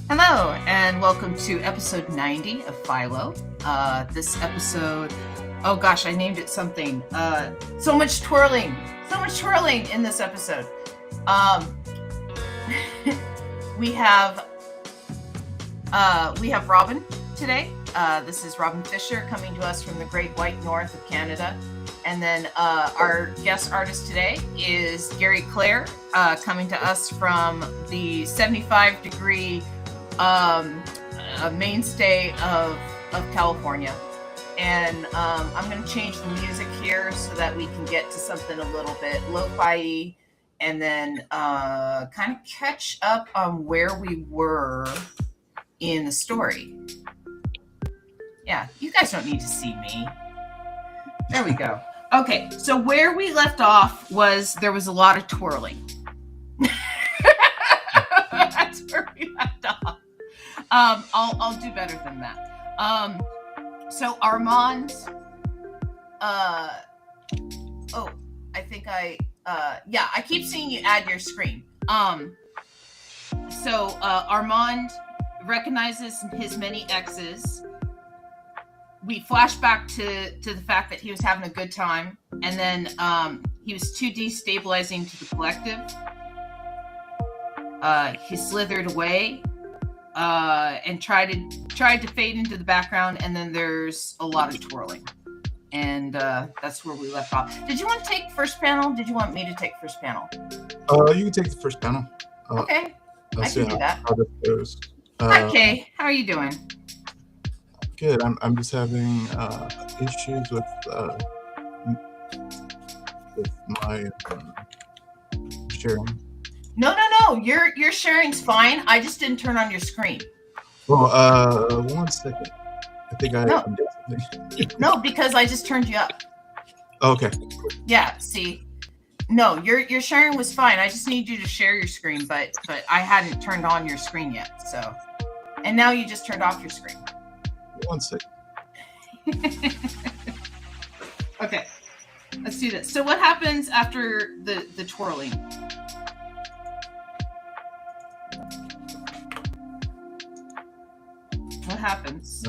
Hello, and welcome to episode 90 of Philo. This episode, oh gosh, I named it something. So much twirling in this episode. We have Robin today. This is Robin Fisher coming to us from the Great White North of Canada. And then our guest artist today is Gary Clare, coming to us from the 75-degree mainstay of California. And I'm going to change the music here so that we can get to something a little bit lo-fi-y, and then kind of catch up on where we were in the story. Yeah, you guys don't need to see me. There we go. Okay, so where we left off was there was a lot of twirling. That's where we left off. I'll do better than that. So Armand, I keep seeing you add your screen. So Armand recognizes his many exes. We flash back to the fact that he was having a good time, and then he was too destabilizing to the collective. He slithered away and tried to fade into the background, and then there's a lot of twirling. And that's where we left off. Did you want to take first panel? Did you want me to take first panel? You can take the first panel. Okay, I can do that. How this goes. Hi, Kay. How are you doing? Good. I'm just having issues with my sharing. No. Your sharing's fine. I just didn't turn on your screen. Well, 1 second. I think No. No, because I just turned you up. Okay. Yeah. See. No, your sharing was fine. I just need you to share your screen, but I hadn't turned on your screen yet. So, and now you just turned off your screen. 1 second. Okay, let's do this. So what happens after the twirling? What happens?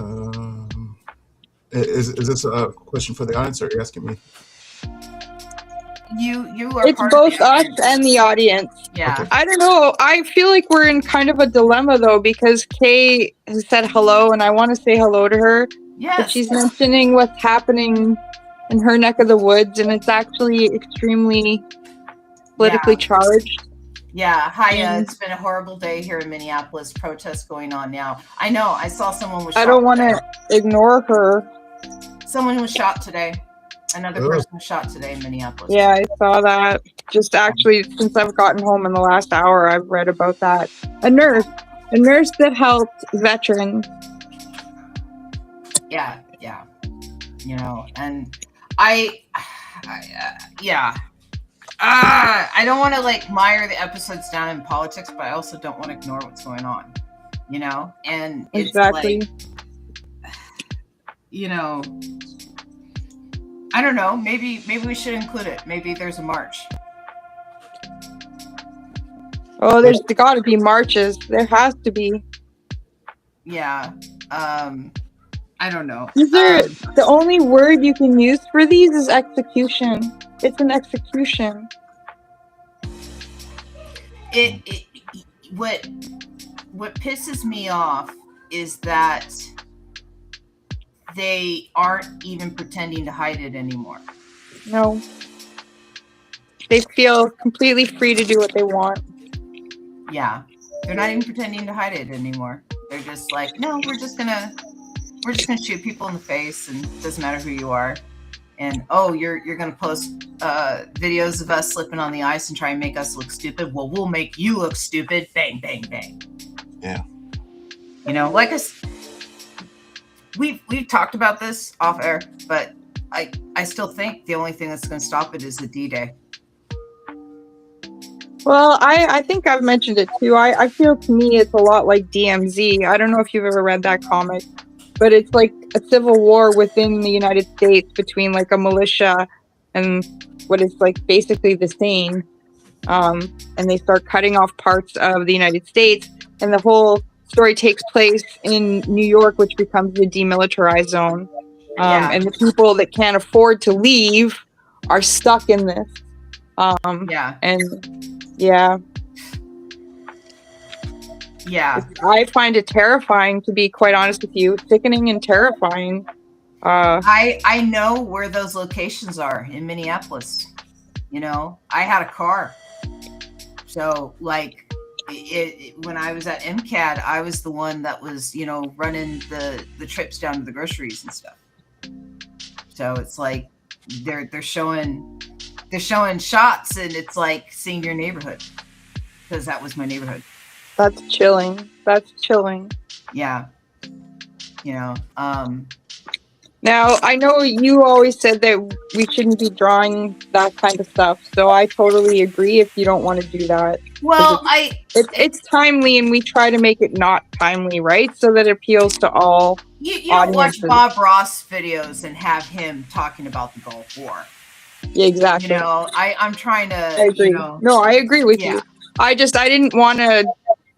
Is this a question for the audience, or are you asking me? You are. It's both us and the audience. Yeah. Okay. I don't know. I feel like we're in kind of a dilemma though, because Kay has said hello, and I want to say hello to her. Yes. But she's mentioning what's happening in her neck of the woods, and it's actually extremely politically charged. Yeah. Hiya. It's been a horrible day here in Minneapolis. Protests going on now. I know. I saw someone was shot. I don't want to ignore her. Someone was shot today. Another person was shot today in Minneapolis. Yeah, I saw that. Just actually, since I've gotten home in the last hour, I've read about that. A nurse that helped veterans. Yeah. You know, and I don't want to like mire the episodes down in politics, but I also don't want to ignore what's going on, you know? And it's Exactly. like, you know, I don't know, maybe we should include it. Maybe there's a march. Oh, there's got to be marches. There has to be. Yeah. I don't know. The only word you can use for these is execution. It's an execution. What pisses me off is that they aren't even pretending to hide it anymore. No. They feel completely free to do what they want. Yeah. They're not even pretending to hide it anymore. They're just like, no, we're just gonna shoot people in the face, and it doesn't matter who you are. And you're gonna post videos of us slipping on the ice and try and make us look stupid. Well, we'll make you look stupid. Bang, bang, bang. Yeah. You know, like we've talked about this off air, but I still think the only thing that's going to stop it is the D-Day. Well, I think I've mentioned it too. I feel to me it's a lot like DMZ. I don't know if you've ever read that comic, but it's like a civil war within the United States between like a militia and what is like basically the same. And they start cutting off parts of the United States and the whole story takes place in New York, which becomes a demilitarized zone. Yeah. And the people that can't afford to leave are stuck in this. Yeah. And yeah, Yeah. I find it terrifying, to be quite honest with you. Sickening and terrifying. I know where those locations are in Minneapolis. You know, I had a car. So like when I was at MCAD, I was the one that was, you know, running the trips down to the groceries and stuff. So it's like they're showing shots, and it's like seeing your neighborhood, because that was my neighborhood. That's chilling. That's chilling. Yeah. You know, now, I know you always said that we shouldn't be drawing that kind of stuff, so I totally agree if you don't want to do that. well, It's timely, and we try to make it not timely, right? So that it appeals to all you don't watch audiences. Bob Ross videos and have him talking about the Gulf War. Yeah, exactly. You know, I'm trying to. I agree. You know, No, I agree with yeah. you. I didn't want to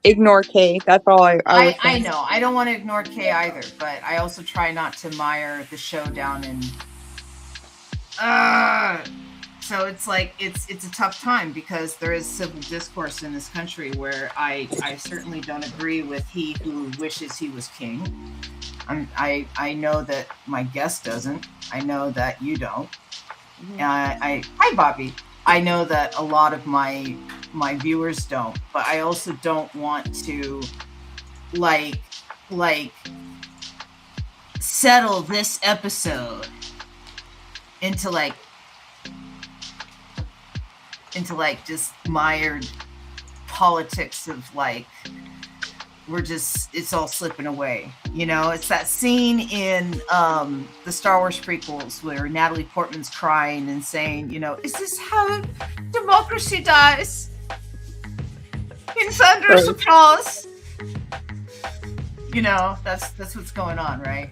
ignore Kay. That's all I was I saying. know. I don't want to ignore Kay either, but I also try not to mire the show down in. So it's like it's a tough time, because there is civil discourse in this country where I certainly don't agree with he who wishes he was king. I know that my guest doesn't. I know that you don't. Hi Bobby. I know that a lot of my viewers don't, but I also don't want to like settle this episode into just mired politics of like it's all slipping away. You know, it's that scene in the Star Wars prequels where Natalie Portman's crying and saying, you know, is this how democracy dies? In thunderous applause. You know, that's what's going on, right?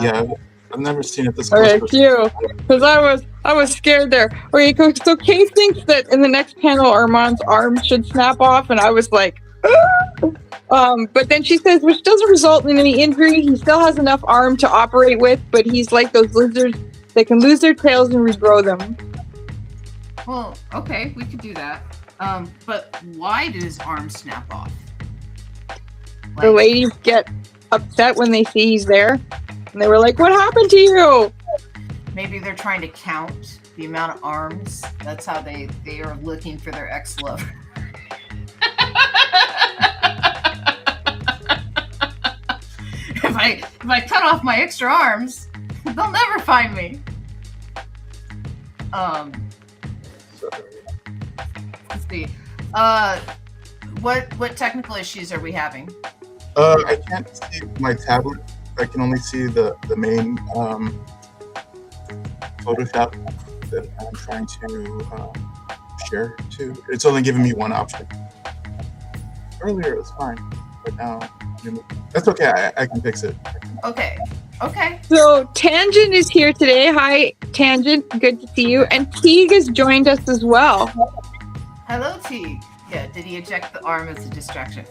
Yeah, I've never seen it this Okay, close. phew. Because I was scared there. Okay, so Kay thinks that in the next panel Armand's arm should snap off, and I was like, but then she says, which doesn't result in any injury. He still has enough arm to operate with, but he's like those lizards that can lose their tails and regrow them. Well, okay, we could do that. But why did his arm snap off? The ladies get upset when they see he's there, and they were like, what happened to you? Maybe they're trying to count the amount of arms. That's how they are looking for their ex-lover. If I cut off my extra arms, they'll never find me. Let's see. What technical issues are we having? I can't see my tablet. I can only see the main Photoshop that I'm trying to share to. It's only giving me one option. Earlier it was fine, but now that's okay. I can fix it. Okay. So Tangent is here today. Hi, Tangent. Good to see you. And Teague has joined us as well. Hello, Teague. Yeah, did he eject the arm as a distraction?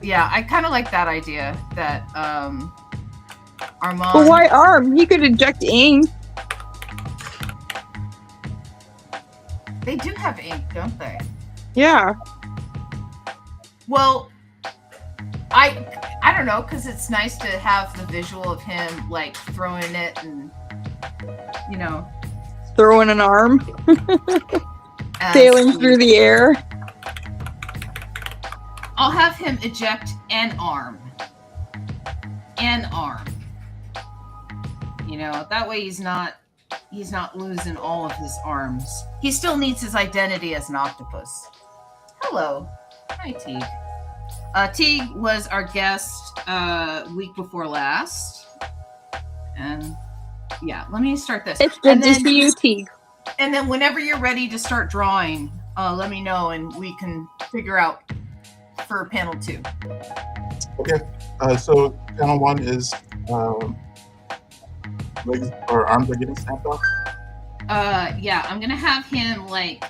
Yeah, I kind of like that idea that Armand... But why arm? He could eject ink. They do have ink, don't they? Yeah. Well, I don't know, because it's nice to have the visual of him like throwing it and, you know, throwing an arm, sailing through the air. I'll have him eject an arm. You know, that way he's not losing all of his arms. He still needs his identity as an octopus. Hello. Hi, Teague. Teague was our guest week before last. And yeah, let me start this. It's good to see you, Teague. And then whenever you're ready to start drawing, let me know and we can figure out for panel 2. Okay. So panel 1 is legs or arms are getting snapped off. Yeah, I'm gonna have him like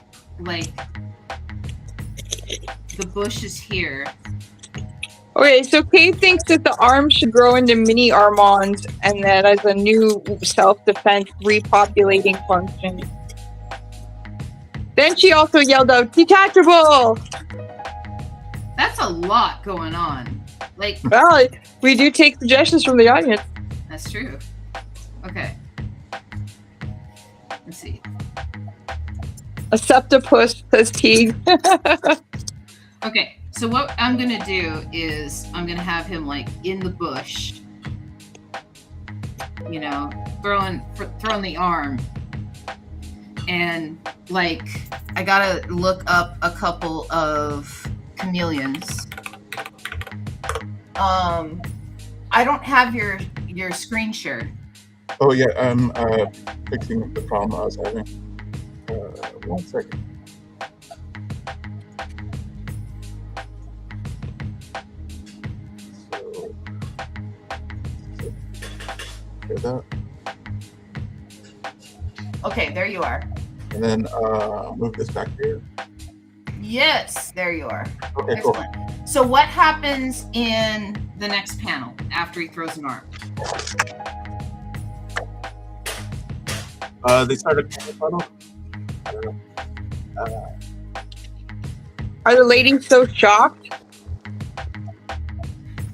the bush is here, Okay, so Kay thinks that the arms should grow into mini Armands and that as a new self-defense repopulating function. Then she also yelled out, detachable! That's a lot going on. Like, Well, we do take suggestions from the audience. that's true. Okay. Let's see. A septopus, says Teague. Okay, so what I'm gonna do is I'm gonna have him like in the bush, you know, throwing the arm, and like I gotta look up a couple of chameleons. I don't have your screen share. Oh yeah, I'm fixing the problem I was having. 1 second. So, hear that, Okay, there you are. and then move this back here. Yes, there you are. Okay, cool. Excellent. So what happens in the next panel after he throws an arm? They started a funnel. I don't know. Are the ladies so shocked?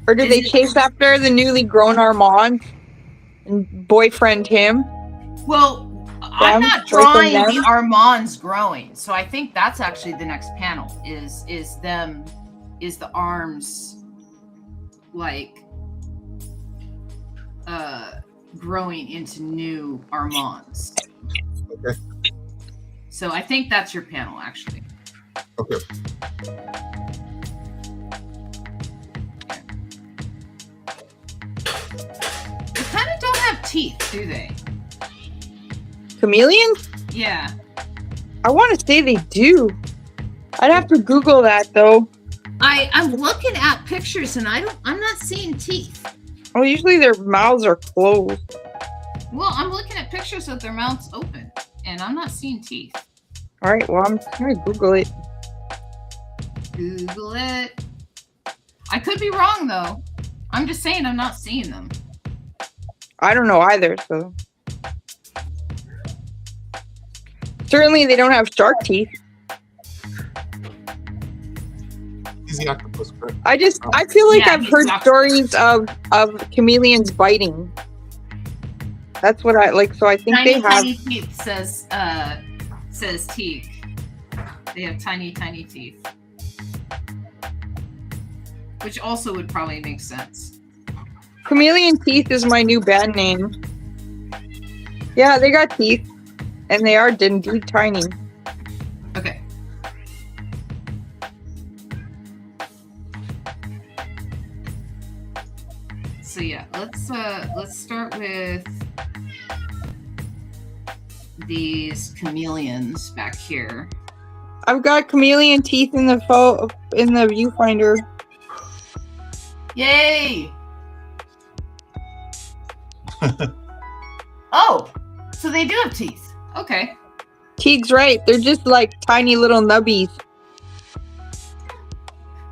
Or do they chase after the newly grown Armand and boyfriend him? Well, I'm Them? not drawing Boyfriend the them? Armands growing, so I think that's actually the next panel. Is the arms like growing into new Armands? Okay. So I think that's your panel actually. Okay. They kind of don't have teeth, do they? Chameleons? Yeah. I want to say they do. I'd have to Google that though. I'm looking at pictures and I'm not seeing teeth. Well, usually their mouths are closed. Well, I'm looking at pictures of their mouths open and I'm not seeing teeth. All right, well, I'm gonna Google it. Google it. I could be wrong though. I'm just saying I'm not seeing them. I don't know either, so. Certainly they don't have shark teeth. Easy octopus, correct? I feel like Yeah, I've heard exactly. stories of chameleons biting. That's what I like, so I think they have. Tiny teeth says teeth. They have tiny teeth. Which also would probably make sense. Chameleon Teeth is my new band name. Yeah, they got teeth. And they are indeed tiny. Okay. So yeah, let's start with these chameleons back here. I've got chameleon teeth in the viewfinder. Yay! Oh, so they do have teeth. Okay. Teague's right. They're just like tiny little nubbies.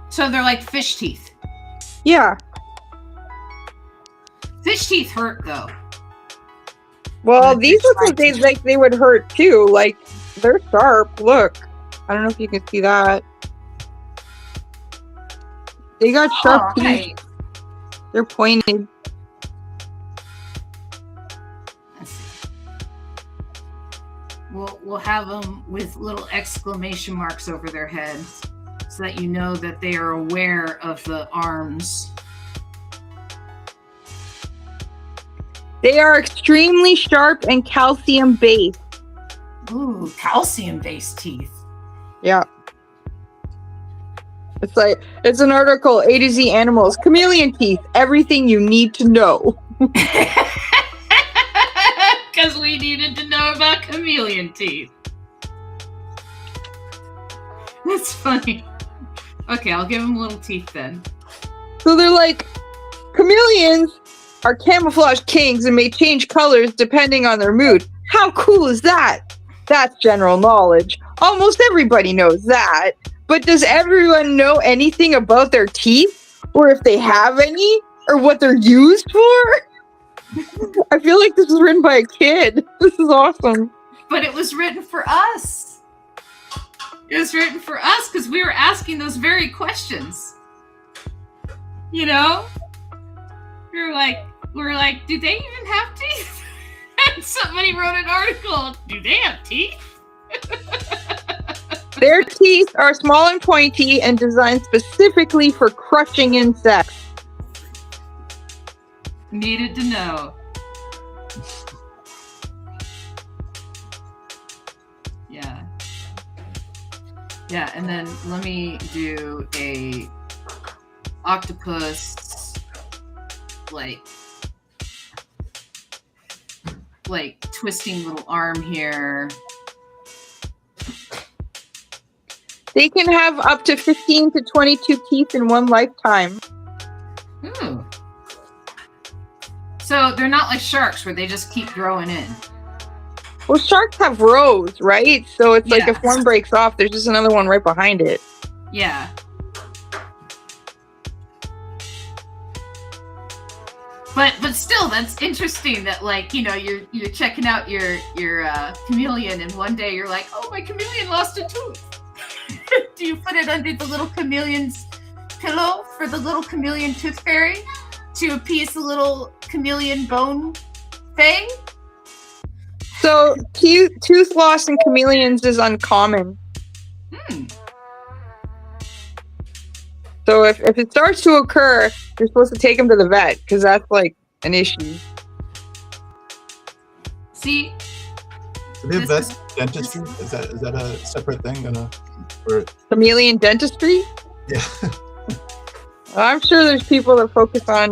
So they're like fish teeth. Yeah. Fish teeth hurt though. Well, But these they're look like they would hurt too. Like they're sharp. Look. I don't know if you can see that. They got sharp teeth. Right. They're pointed. Let's see. We'll have them with little exclamation marks over their heads so that you know that they are aware of the arms. They are extremely sharp and calcium based. Ooh, calcium-based teeth. Yeah. It's an article, A to Z Animals, chameleon teeth, everything you need to know. Because we needed to know about chameleon teeth. That's funny. Okay, I'll give them little teeth then. So they're like, chameleons are camouflage kings and may change colors depending on their mood. How cool is that? That's general knowledge. Almost everybody knows that. But does everyone know anything about their teeth? or if they have any, or what they're used for. I feel like this was written by a kid. This is awesome. But it was written for us. It was written for us because we were asking those very questions. You know? We were like, do they even have teeth? And somebody wrote an article. Do they have teeth? Their teeth are small and pointy and designed specifically for crushing insects. Needed to know. Yeah. Yeah, and then let me do a octopus like twisting little arm here. They can have up to 15 to 22 teeth in one lifetime. Ooh. So they're not like sharks where they just keep growing in. Well, sharks have rows, right? So it's like Yeah. if one breaks off, there's just another one right behind it. Yeah. But still, that's interesting that, like, you know, you're checking out your chameleon, and one day you're like, oh, my chameleon lost a tooth. Do you put it under the little chameleon's pillow for the little chameleon tooth fairy to appease the little chameleon bone thing? So tooth loss in chameleons is uncommon. So if it starts to occur, you're supposed to take them to the vet because that's like an issue. See? Do they have vet dentistry? Is that a separate thing? Or Chameleon dentistry? yeah. I'm sure there's people that focus on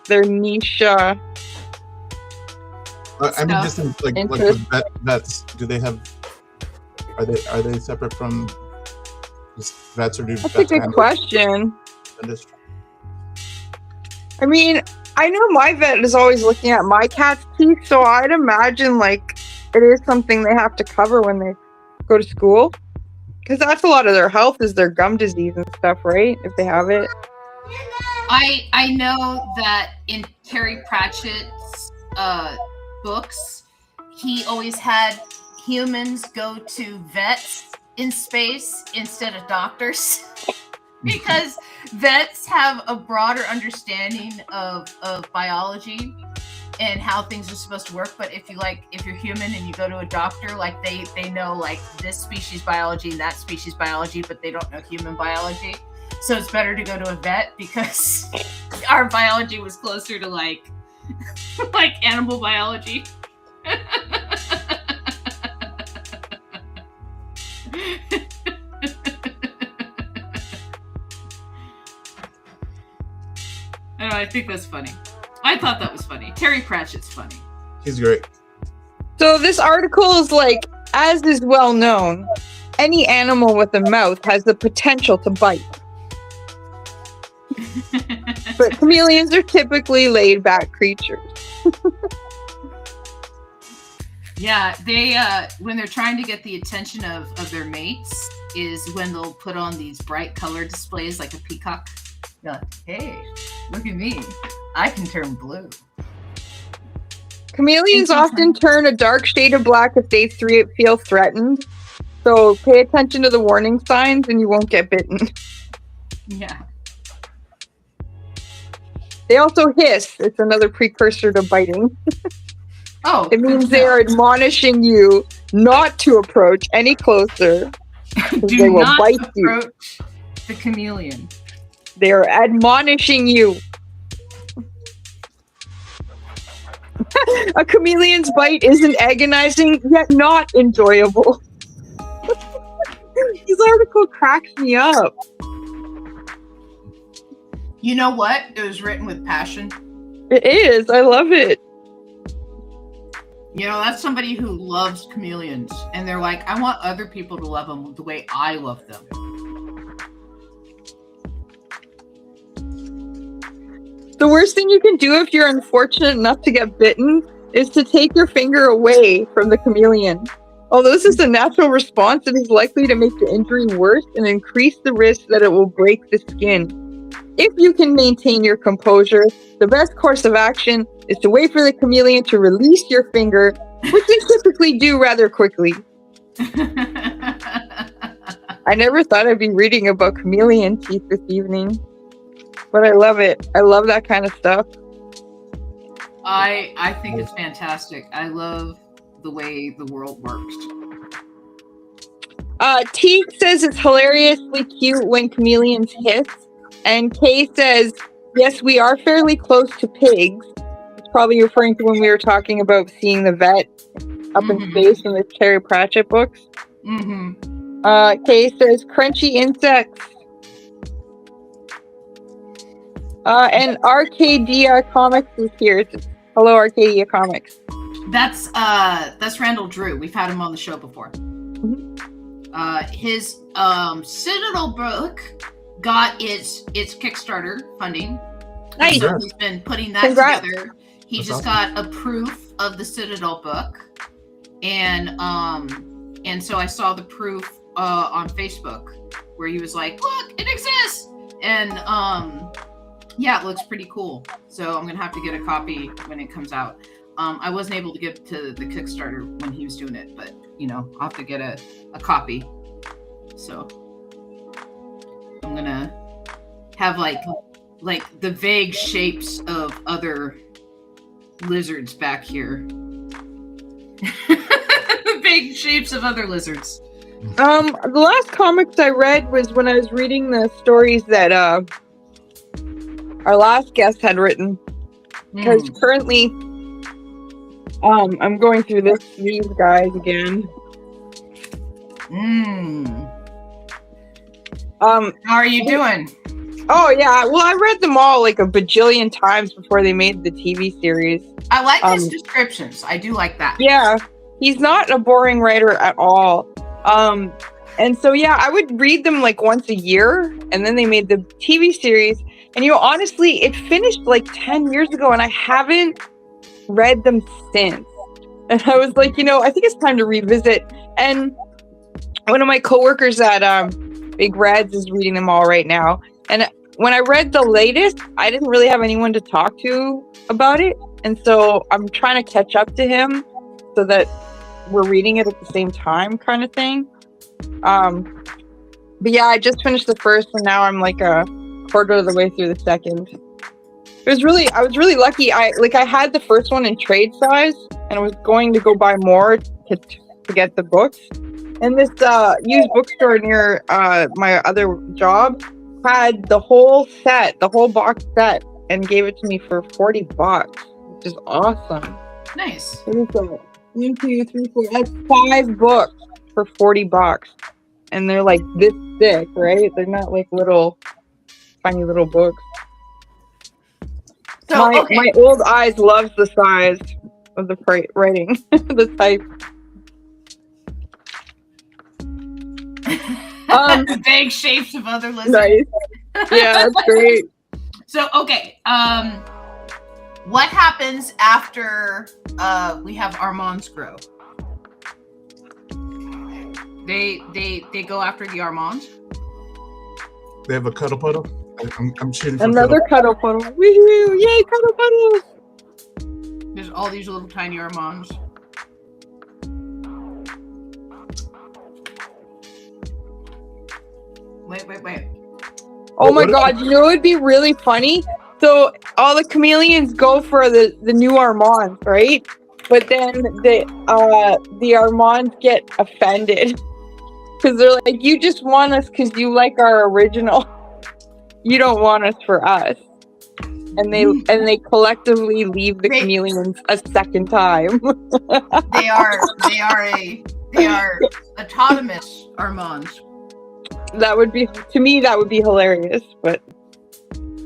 their niche. I mean, just in, like with vets, do they have? Are they separate from just vets, or do That's vets a good question. Dentistry? I mean, I know my vet is always looking at my cat's teeth, so I'd imagine like it is something they have to cover when they go to school, because that's a lot of their health is their gum disease and stuff, right? If they have it. I know that in Terry Pratchett's books, he always had humans go to vets in space instead of doctors because vets have a broader understanding of biology and how things are supposed to work. But if you're human and you go to a doctor, like they know like this species biology and that species biology, but they don't know human biology. So it's better to go to a vet because our biology was closer to like animal biology. I think that's funny. I thought that was funny. Terry Pratchett's funny. He's great. So this article is like, as is well known, any animal with a mouth has the potential to bite. But chameleons are typically laid-back creatures. Yeah, they when they're trying to get the attention of their mates is when they'll put on these bright color displays like a peacock. They're like, hey, look at me. I can turn blue. Chameleons often turn a dark shade of black if they feel threatened. So pay attention to the warning signs and you won't get bitten. Yeah. They also hiss. It's another precursor to biting. Oh. It means they are admonishing you not to approach any closer. Do they will not bite approach the chameleon. They are admonishing you. A chameleon's bite isn't agonizing, yet not enjoyable. This article cracks me up. You know what? It was written with passion. It is. I love it. You know, that's somebody who loves chameleons. And they're like, I want other people to love them the way I love them. The worst thing you can do if you're unfortunate enough to get bitten is to take your finger away from the chameleon. Although this is a natural response, it is likely to make the injury worse and increase the risk that it will break the skin. If you can maintain your composure, the best course of action is to wait for the chameleon to release your finger, which they typically do rather quickly. I never thought I'd be reading about chameleon teeth this evening, but I love it. I love that kind of stuff. I think it's fantastic. I love the way the world works. T says it's hilariously cute when chameleons hiss, and Kay says, yes, we are fairly close to pigs. It's probably referring to when we were talking about seeing the vet up in space in the Terry Pratchett books. Kay says, crunchy insects. And Arcadia Comics is here. Hello, Arcadia Comics. That's Randall Drew. We've had him on the show before. His Citadel book got its Kickstarter funding. Nice. So he's been putting that together. He That's just awesome. Got a proof of the Citadel book, and so I saw the proof on Facebook where he was like, "Look, it exists," and yeah, it looks pretty cool. So I'm gonna have to get a copy when it comes out. I wasn't able to get to the Kickstarter when he was doing it, but I'll have to get a copy. So I'm gonna have like the vague shapes of other lizards back here. The vague shapes of other lizards. The last comics I read was when I was reading the stories that our last guest had written. Because currently, I'm going through these guys again. How are you doing? Oh yeah, well I read them all like a bajillion times before they made the TV series. I like his descriptions. I do like that. Yeah, he's not a boring writer at all. And so yeah, I would read them like once a year, and then they made the TV series. And honestly, it finished like 10 years ago, and I haven't read them since. And I was like, I think it's time to revisit. And one of my coworkers at Big Reds is reading them all right now. And when I read the latest, I didn't really have anyone to talk to about it. And so I'm trying to catch up to him so that we're reading it at the same time kind of thing. But yeah, I just finished the first, and now I'm like a quarter of the way through the second. I was really lucky. I had the first one in trade size, and I was going to go buy more to get the books. And this used bookstore near my other job had the whole box set, and gave it to me for $40, which is awesome. Nice. What is that? 1, 2, 3, 4. That's 5 books for $40, and they're like this thick, right? They're not like little, tiny little books. So my old eyes loves the size of the writing, the type. The vague shapes of other lizards. Nice. Yeah, that's great. So, okay. What happens after we have Armands grow? They go after the Armands? They have a cuddle puddle. I'm shooting for another cuddle puddle. Woohoo! Yay, cuddle puddles! There's all these little tiny Armands. Wait. Oh my god, it would be really funny? So all the chameleons go for the new Armands, right? But then the Armands get offended. Because they're like, you just want us because you like our original. You don't want us for us. And they collectively leave the chameleons a second time. They are autonomous Armands. That would be, to me, that would be hilarious, but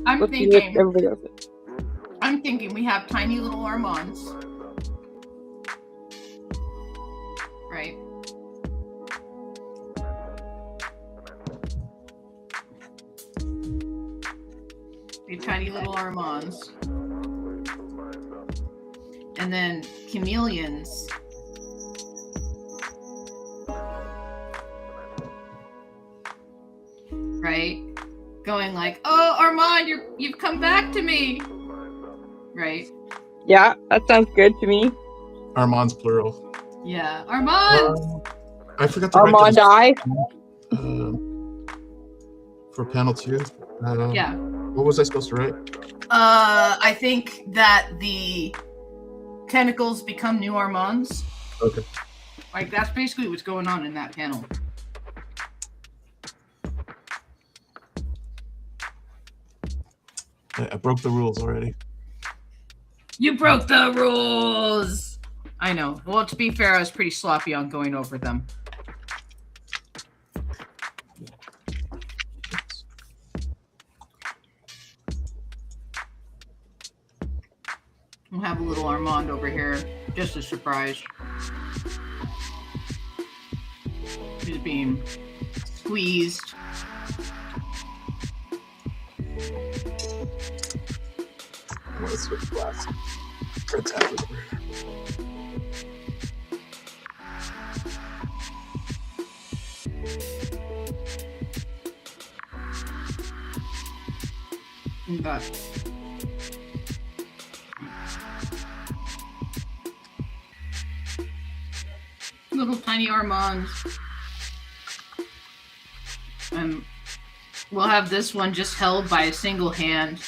I'm thinking we have tiny little Armands. Right. The tiny little Armands. And then chameleons. Right? going like, "Oh, Armand, you've come back to me," right? Yeah, that sounds good to me. Armand's plural. Yeah, Armand. I forgot to Armand, write I. for panel 2. Yeah. What was I supposed to write? I think that the tentacles become new Armands. Okay. Like that's basically what's going on in that panel. I broke the rules already. You broke the rules. I know. Well, to be fair, I was pretty sloppy on going over them. We'll have a little Armand over here, just a surprise. He's being squeezed. I want to switch glasses. Red's hat over here. Okay. Little tiny Armands. We'll have this one just held by a single hand.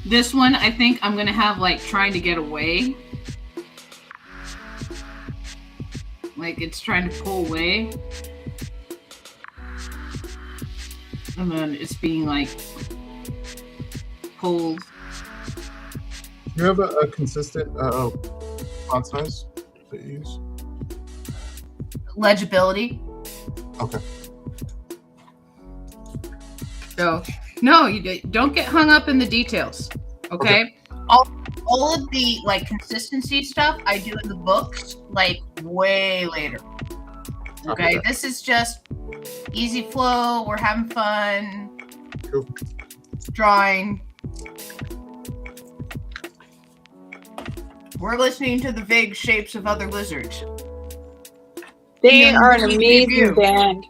This one, I think I'm gonna have like trying to get away. Like it's trying to pull away. And then it's being like pulled. Do you have a consistent font size that you use? Legibility. Okay. So, no, you don't get hung up in the details. Okay? All of the like consistency stuff I do in the books like way later. Okay? This is just easy flow. We're having fun. Cool. Drawing. We're listening to the vague shapes of other lizards. They are an Debut. amazing band.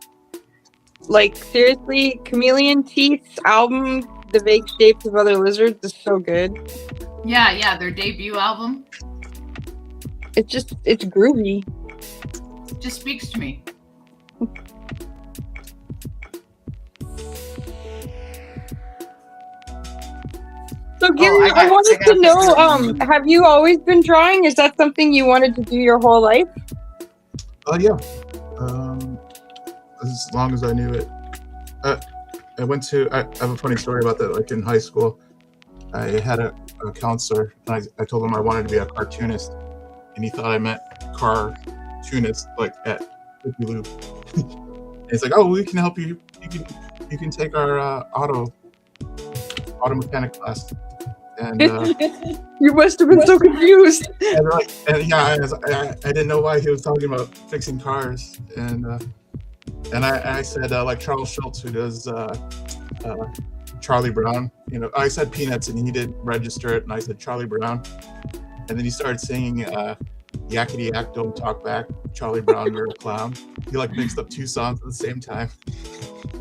Like, seriously, Chameleon Teeth's album, The Vague Shapes of Other Lizards, is so good. Yeah, their debut album. It's groovy. Just speaks to me. So, Gary, I wanted to know, have you always been drawing? Is that something you wanted to do your whole life? Yeah. As long as I knew it. I have a funny story about that. Like in high school, I had a counselor, and I told him I wanted to be a cartoonist, and he thought I meant cartoonist, like at Whippy Lou. And he's like, "Oh, we can help you. You can take our auto mechanic class." And you must have been so confused. I didn't know why he was talking about fixing cars, and I said like Charles Schultz, who does Charlie Brown. You know, I said Peanuts, and he didn't register it, and I said Charlie Brown, and then he started singing Yakety Yak Don't Talk Back, Charlie Brown, You're a Clown. He like mixed up 2 songs at the same time,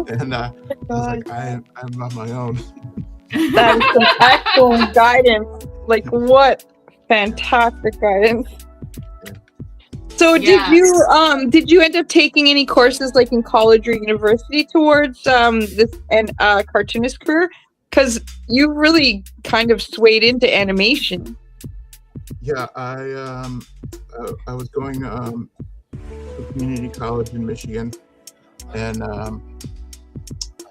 and I was like, I'm on my own. That is some excellent guidance. Like, what fantastic guidance. So did you end up taking any courses like in college or university towards this cartoonist career? Because you really kind of swayed into animation. Yeah, I was going to community college in Michigan, and I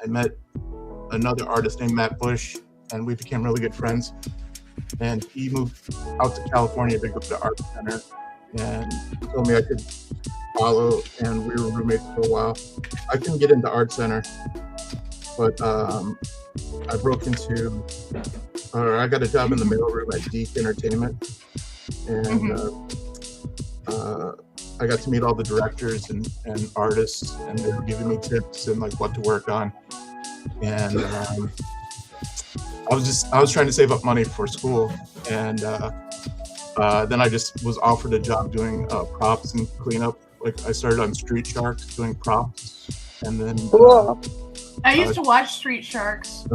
met another artist named Matt Bush, and we became really good friends. And he moved out to California to go to the art center, and he told me I could follow, and we were roommates for a while. I couldn't get into art center, but I got a job in the mailroom at Deke Entertainment, and I got to meet all the directors and artists, and they were giving me tips and like what to work on. And I was trying to save up money for school, and then I just was offered a job doing props and cleanup like I started on Street Sharks doing props, and then Cool. I used to watch Street Sharks.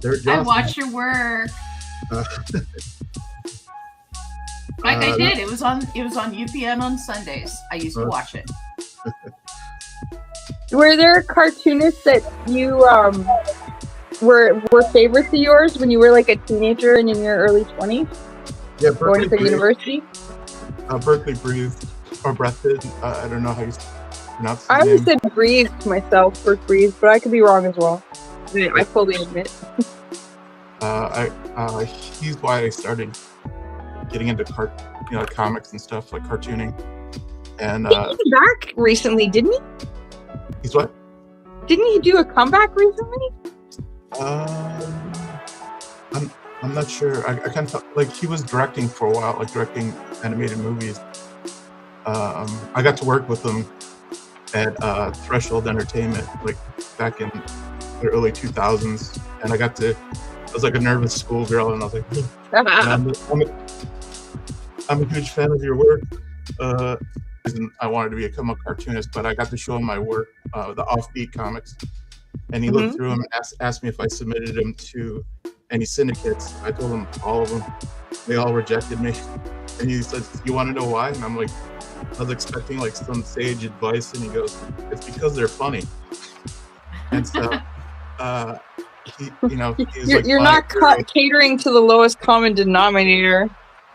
they're I awesome. watched your work. Uh, Like I did. It was on UPN on Sundays. I used to watch it. Were there cartoonists that you were favorites of yours when you were like a teenager and in your early 20s yeah, going to university? Berkeley breathed or breathed. I don't know how you pronounce the I name. always said breathed myself for breathe, but I could be wrong as well. I fully admit. He's why I started getting into comics and stuff, like cartooning. And He came back recently, didn't he? he's what? Didn't he do a comeback recently? I'm not sure. I can't tell. Like he was directing for a while, like directing animated movies. I got to work with him at Threshold Entertainment, like back in the early 2000s, and I was like a nervous schoolgirl, and I was like, I'm a huge fan of your work. I wanted to become a cartoonist, but I got to show him my work, the Offbeat comics, and he looked through them and asked me if I submitted them to any syndicates. I told him all of them. They all rejected me, and he said, "You want to know why?" And I'm like, I was expecting like some sage advice, and he goes, "It's because they're funny." And so, you're not catering to the lowest common denominator.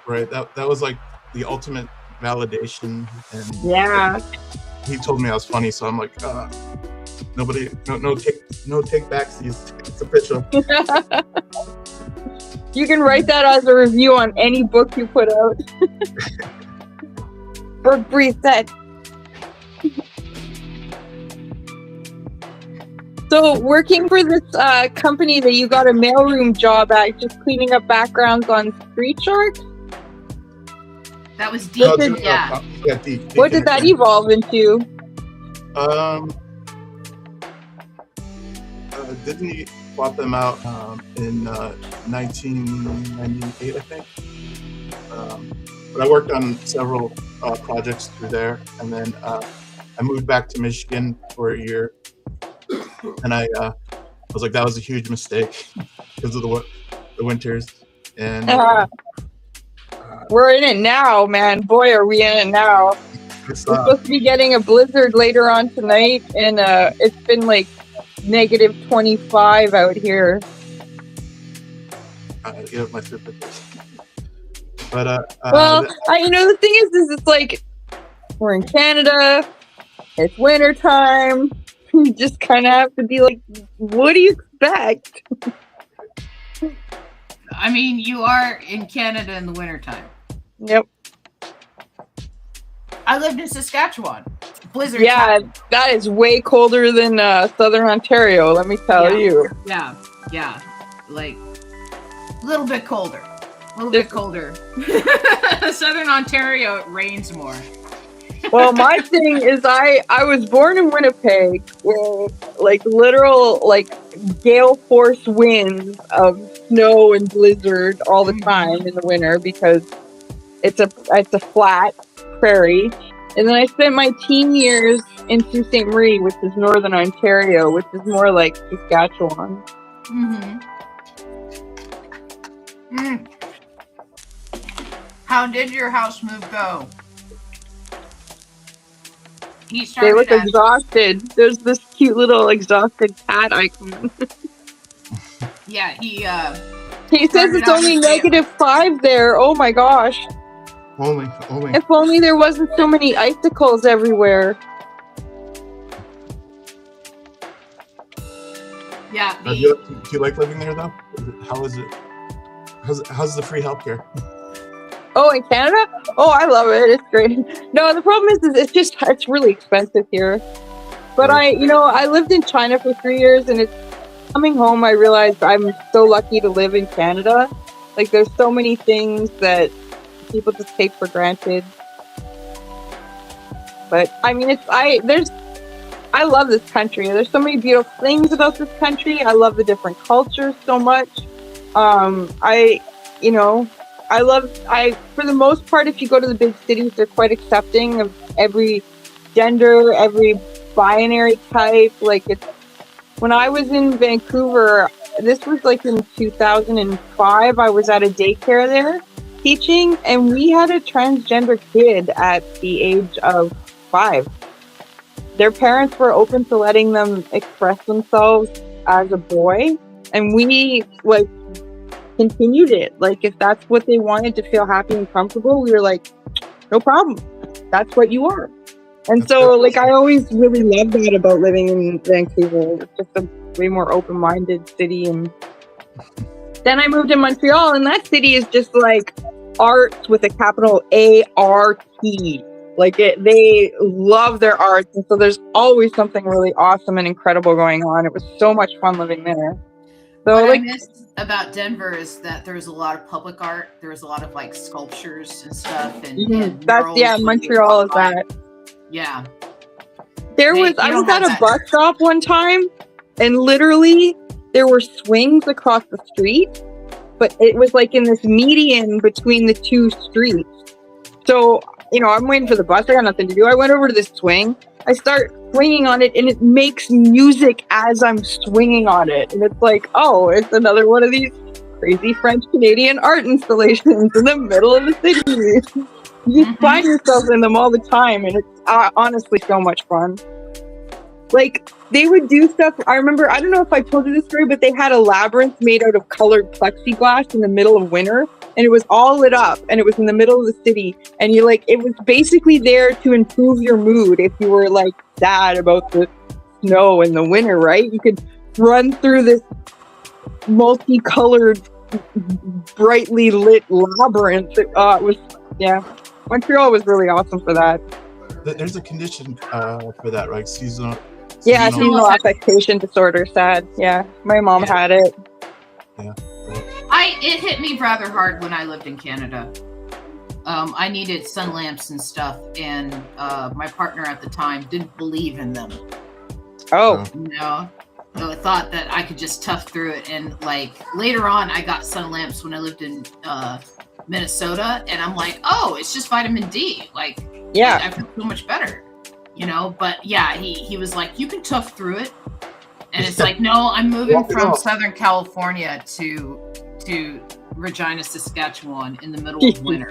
Right. That was like the ultimate validation, and yeah, he told me I was funny, so I'm like, no take backs. It's official. You can write that as a review on any book you put out. Brooke Breeze said. So working for this company that you got a mailroom job at, just cleaning up backgrounds on Street Sharks? That was deep. Yeah, deep. What did that evolve into? Disney bought them out in 1998, I think. But I worked on several projects through there, and then I moved back to Michigan for a year, and I was like, that was a huge mistake because of the winters. And we're in it now, man. Boy, are we in it now. We're supposed to be getting a blizzard later on tonight, and it's been like negative 25 out here. Give my sympathy. But well, the thing is it's like we're in Canada. It's winter time. You just kind of have to be like, what do you expect? I mean, you are in Canada in the wintertime. Yep. I lived in Saskatchewan. Blizzard. Yeah, that is way colder than Southern Ontario, let me tell you. Yeah. Like, a little bit colder. Southern Ontario, it rains more. Well, my thing is I was born in Winnipeg where like literal like gale force winds of snow and blizzard all the time in the winter because it's a flat prairie. And then I spent my teen years in Sault Ste. Marie, which is Northern Ontario, which is more like Saskatchewan. How did your house move go? They look exhausted. There's this cute little exhausted cat icon. Yeah, he says it's only -5 there. Oh my gosh. Only. If only there wasn't so many icicles everywhere. Yeah. Do you like living there though? How is it? How's the free healthcare? Oh, in Canada? Oh, I love it. It's great. No, the problem is it's really expensive here. But I lived in China for 3 years, and it's coming home. I realized I'm so lucky to live in Canada. Like, there's so many things that people just take for granted. But I mean, I love this country. There's so many beautiful things about this country. I love the different cultures so much. For the most part, if you go to the big cities, they're quite accepting of every gender, every binary type. Like it's when I was in Vancouver, this was like in 2005. I was at a daycare there teaching, and we had a transgender kid at the age of 5. Their parents were open to letting them express themselves as a boy, and we like continued it. Like if that's what they wanted to feel happy and comfortable, we were like, no problem. That's what you are. And so like I always really loved that about living in Vancouver. It's just a way more open-minded city. And then I moved to Montreal, and that city is just like arts with a capital A-R-T. Like they love their arts, and so there's always something really awesome and incredible going on. It was so much fun living there. So what like, I missed about Denver is that there was a lot of public art. There was a lot of like sculptures and stuff. And that's Montreal is that. Yeah. I was at a bus stop one time, and literally there were swings across the street, but it was like in this median between the two streets. So, I'm waiting for the bus. I got nothing to do. I went over to this swing. I start swinging on it, and it makes music as I'm swinging on it. And it's like, oh, it's another one of these crazy French-Canadian art installations in the middle of the city. You just find yourself in them all the time, and it's honestly so much fun. Like, they would do stuff. I remember, I don't know if I told you this story, but they had a labyrinth made out of colored plexiglass in the middle of winter, and it was all lit up, and it was in the middle of the city, and it was basically there to improve your mood if you were like sad about the snow in the winter, right? You could run through this multicolored, brightly lit labyrinth. Montreal was really awesome for that. There's a condition for that, right? Seasonal affectation disorder. SAD. Yeah, my mom had it. Yeah. It hit me rather hard when I lived in Canada. I needed sun lamps and stuff, and my partner at the time didn't believe in them. Oh. So I thought that I could just tough through it, and like later on, I got sun lamps when I lived in Minnesota, and I'm like, oh, it's just vitamin D. Like, yeah, I feel so much better, But yeah, he was like, you can tough through it, and it's like, no, I'm moving from Southern California to Regina, Saskatchewan in the middle of winter.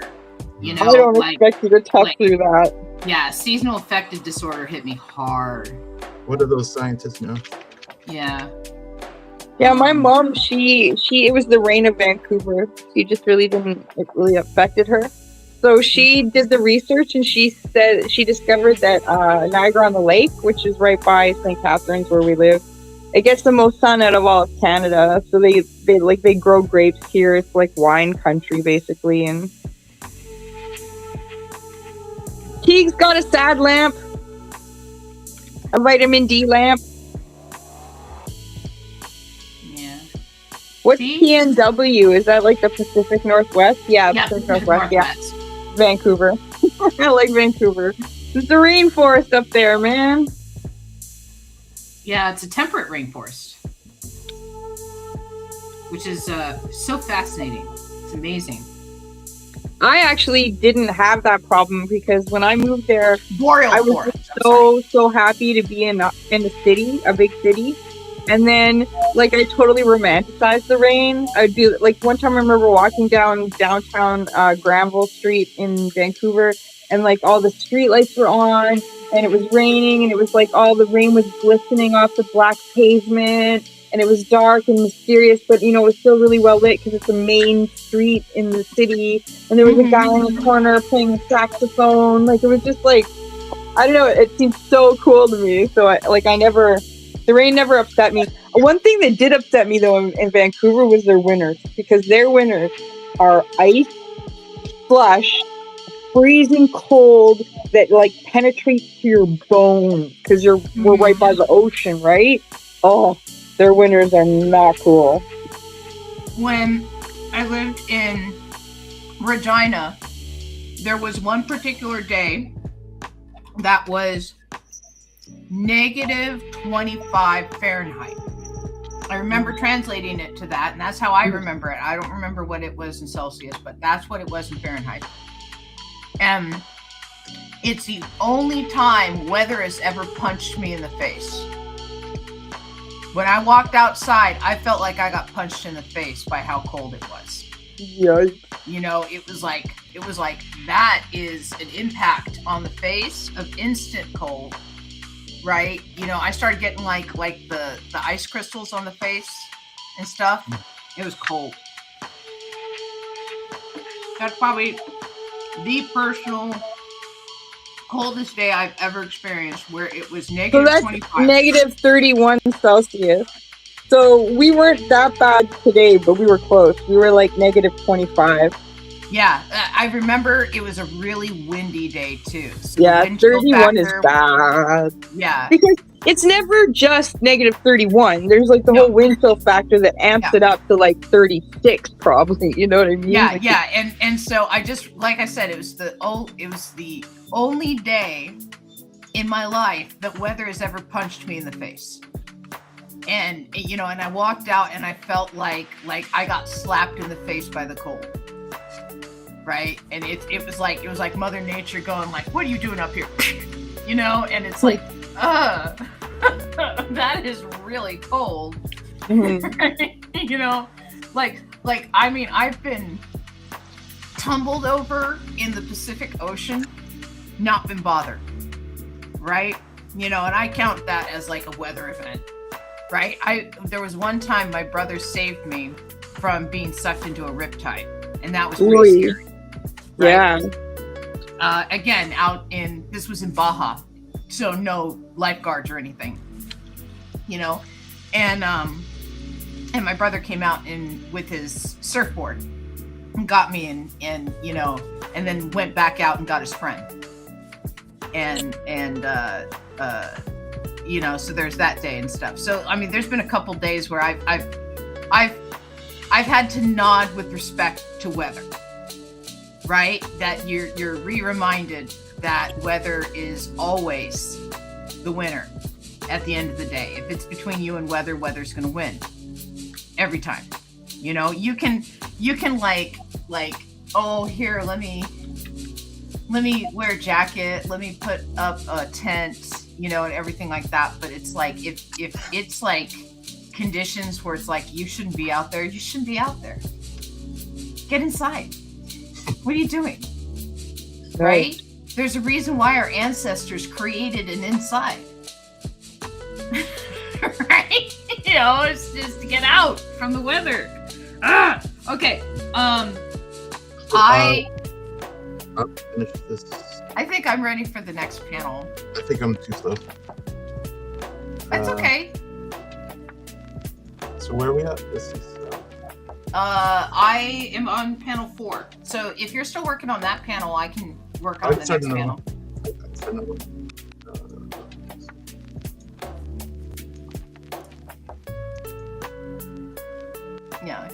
I don't expect you to tough through that. Yeah, seasonal affective disorder hit me hard. What do those scientists know? Yeah. Yeah, my mom, it was the rain of Vancouver. It really affected her. So she did the research, and she said she discovered that Niagara-on-the-Lake, which is right by St. Catharines where we live, it gets the most sun out of all of Canada. So they grow grapes here. It's like wine country basically. And Teague's got a SAD lamp, a vitamin D lamp. What's PNW? Is that like the Pacific Northwest? Yeah, Pacific Northwest. Yeah, Vancouver. I like Vancouver. There's the rainforest up there, man. Yeah, it's a temperate rainforest, which is so fascinating. It's amazing. I actually didn't have that problem because when I moved there, I was so happy to be in a city, a big city. And then, like, I totally romanticized the rain. I'd be like, one time I remember walking down downtown Granville Street in Vancouver, and like all the street lights were on, and it was raining, and it was like all the rain was glistening off the black pavement, and it was dark and mysterious, but it was still really well lit because it's a main street in the city, and there was a guy in the corner playing the saxophone. Like, it was just like, I don't know, it seemed so cool to me. So the rain never upset me. One thing that did upset me, though, in Vancouver was their winters, because their winters are ice, slush, freezing cold that, like, penetrates to your bones, because we're right by the ocean, right? Oh, their winters are not cool. When I lived in Regina, there was one particular day that was -25 Fahrenheit. I remember translating it to that, and that's how I remember it. I don't remember what it was in Celsius, but that's what it was in Fahrenheit. And It's the only time weather has ever punched me in the face. When I walked outside, I felt like I got punched in the face by how cold it was. Yikes. You know, it was like that is an impact on the face of instant cold, right? You know, I started getting like the ice crystals on the face and stuff. It was cold. That's probably the personal coldest day I've ever experienced, where it was negative 25. Negative 31 Celsius. So we weren't that bad today, but we were close. We were like negative 25. Yeah, I remember it was a really windy day too. So yeah, 31 is bad. Yeah. Because it's never just negative 31. There's like the whole wind chill factor that amps it up to like 36 probably. You know what I mean? Yeah, like, yeah. And so I just, like I said, it was the only day in my life that weather has ever punched me in the face. And you know, and I walked out and I felt like I got slapped in the face by the cold. Right? And it was like Mother Nature going like, what are you doing up here? You know, and it's like, that is really cold. Mm-hmm. You know, like I mean, I've been tumbled over in the Pacific Ocean, not been bothered. Right? You know, and I count that as like a weather event. Right? There was one time my brother saved me from being sucked into a riptide, and that was really scary. Right? Yeah. Again, this was in Baja, so no lifeguards or anything, you know, and my brother came out with his surfboard and got me and you know, and then went back out and got his friend, and you know, so there's that day and stuff. So I mean, there's been a couple days where I've had to nod with respect to weather. Right? That you're reminded that weather is always the winner at the end of the day. If it's between you and weather, weather's going to win every time. You know, you can like, oh, here, let me wear a jacket. Let me put up a tent, you know, and everything like that. But it's like, if it's like conditions where it's like, you shouldn't be out there, you shouldn't be out there. Get inside. What are you doing? Right? There's a reason why our ancestors created an inside. Right? You know, it's just to get out from the weather. Okay. I'll finish this. I think I'm ready for the next panel. I think I'm too slow. That's okay. So where are we at? This is. I am on panel 4. So if you're still working on that panel, I can work on the next panel. Yeah.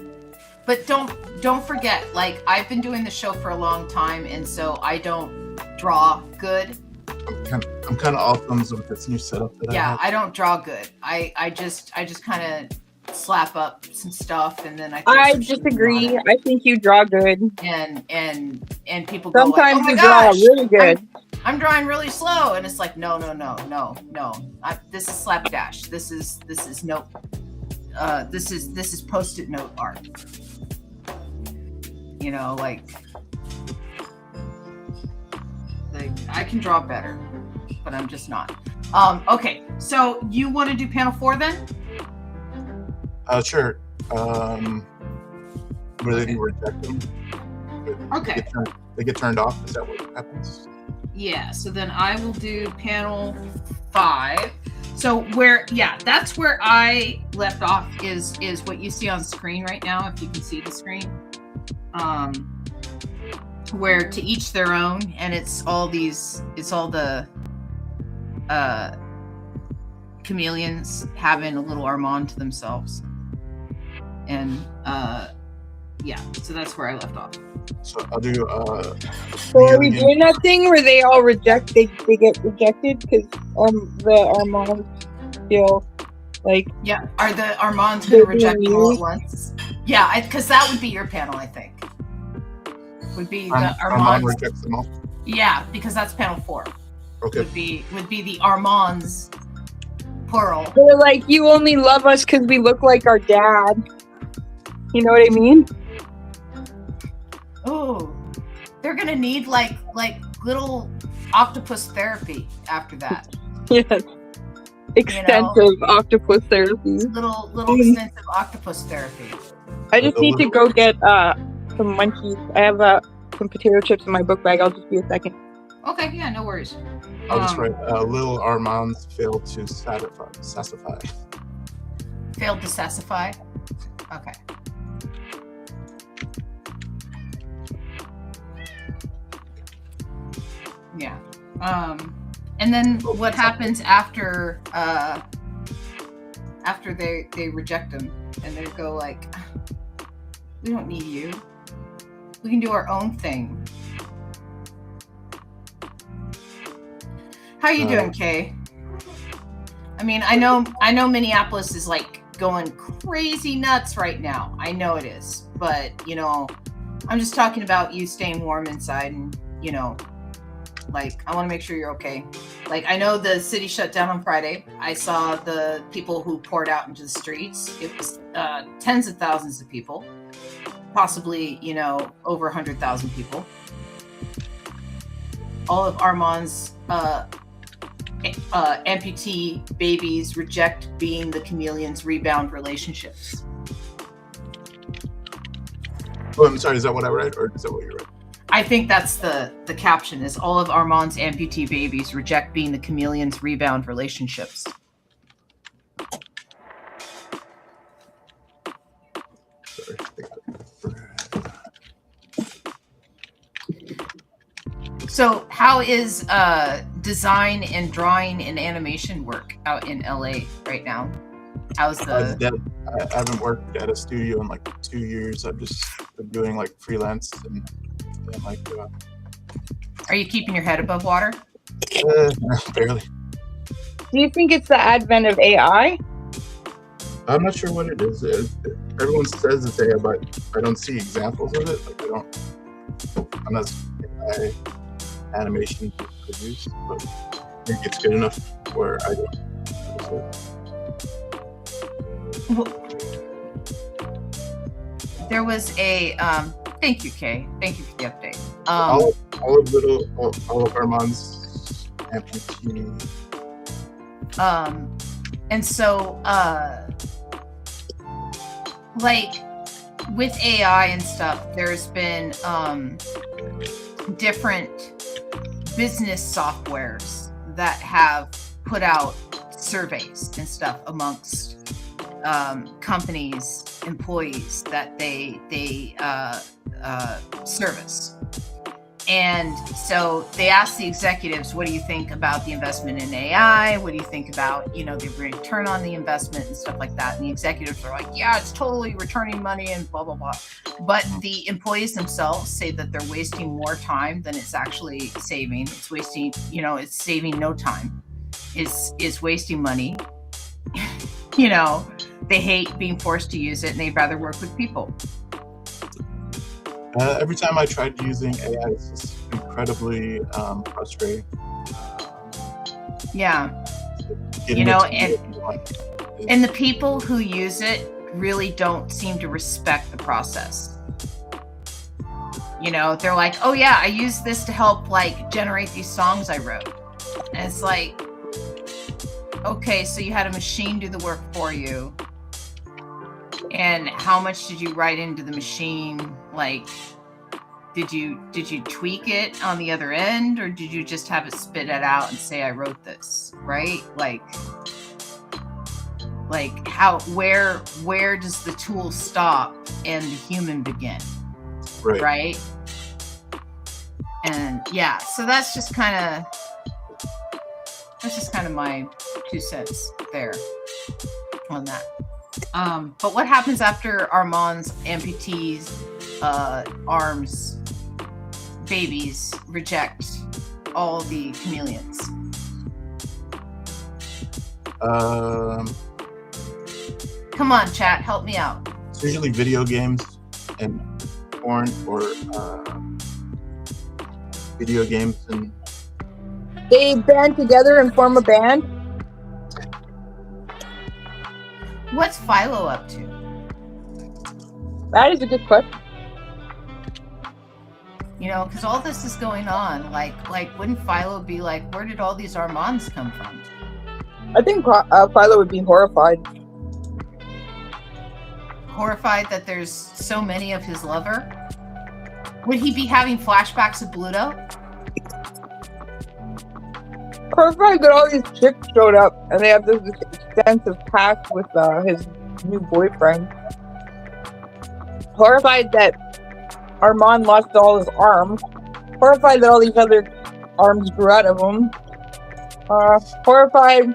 But don't forget, like, I've been doing the show for a long time, and so I don't draw good. I'm kind of off thumbs with this new setup that I have. I don't draw good. I just kind of slap up some stuff, and then I disagree. I think you draw good, and people sometimes go like, oh you gosh, draw really good. I'm drawing really slow, and it's like no. This is slapdash. This is note. This is post-it note art. You know, like I can draw better, but I'm just not. Okay, so you want to do panel 4 then? Sure. Where they reject them. Okay. They get turned off. Is that what happens? Yeah. So then I will do panel 5. So that's where I left off is what you see on screen right now, if you can see the screen. Where to each their own, and it's all the chameleons having a little Armand to themselves. And so that's where I left off. So I'll do So are we doing that thing where they all they get rejected because the Armands feel like are the Armands gonna reject them all at once? Yeah, because that would be your panel, I think. Would be the Armand rejects them all. Yeah, because that's panel 4. Okay. Would be the Armands plural. They're like, you only love us because we look like our dad. You know what I mean? Oh, they're gonna need like little octopus therapy after that. Yes. Extensive octopus therapy. Little extensive octopus therapy. I just need to go get some munchies. I have some potato chips in my book bag. I'll just be a second. Okay, yeah, no worries. I'll just write little Armands failed to satisfy. Failed to satisfy? Okay. Yeah. And then what happens after they reject them and they go like, we don't need you. We can do our own thing. How you doing, Kay? I mean, I know Minneapolis is like going crazy nuts right now. I know it is, but you know, I'm just talking about you staying warm inside, and you know, like I want to make sure you're okay. Like I know the city shut down on Friday. I saw the people who poured out into the streets. It was tens of thousands of people, possibly, you know, over 100,000 people. All of Armand's amputee babies reject being the chameleon's rebound relationships. Oh, I'm sorry. Is that what I read, or is that what you read? I think that's the caption is all of Armand's amputee babies reject being the chameleon's rebound relationships. Sorry. So how is design and drawing and animation work out in LA right now? How's the... I haven't worked at a studio in like 2 years. I've just been doing like freelance and like... Are you keeping your head above water? Barely. Do you think it's the advent of AI? I'm not sure what it is. Everyone says it's AI, but I don't see examples of it. Like I don't... Unless AI animation to produce, but I think it's good enough where I don't. There was a thank you, Kay. Thank you for the update. All of Armand's amputee. And so like with AI and stuff, there's been different business softwares that have put out surveys and stuff amongst companies, employees that they service. And so they ask the executives, what do you think about the investment in AI? What do you think about, you know, the return on the investment and stuff like that? And the executives are like, yeah, it's totally returning money and blah, blah, blah. But the employees themselves say that they're wasting more time than it's actually saving. It's wasting, you know, it's saving no time. Is wasting money. You know, they hate being forced to use it and they'd rather work with people. Every time I tried using AI, it's just incredibly frustrating. Yeah. You know, and the people who use it really don't seem to respect the process. You know, they're like, oh yeah, I use this to help like generate these songs I wrote. And it's like, okay, so you had a machine do the work for you. And how much did you write into the machine? Like, did you tweak it on the other end, or did you just have it spit it out and say, I wrote this, right? Like how, where does the tool stop and the human begin? Right? And yeah, so that's just kind of my 2 cents there on that. But what happens after Armand's amputees, arms, babies reject all the chameleons? Come on, chat, help me out. It's usually video games and porn or video games and They band together and form a band. What's Philo up to? That is a good question. You know, because all this is going on. Like, wouldn't Philo be like, where did all these Armands come from? I think Philo would be horrified. Horrified that there's so many of his lover? Would he be having flashbacks of Bluto? Horrified that all these chicks showed up and they have this extensive past with his new boyfriend. Horrified that Armand lost all his arms. Horrified that all these other arms grew out of him. Horrified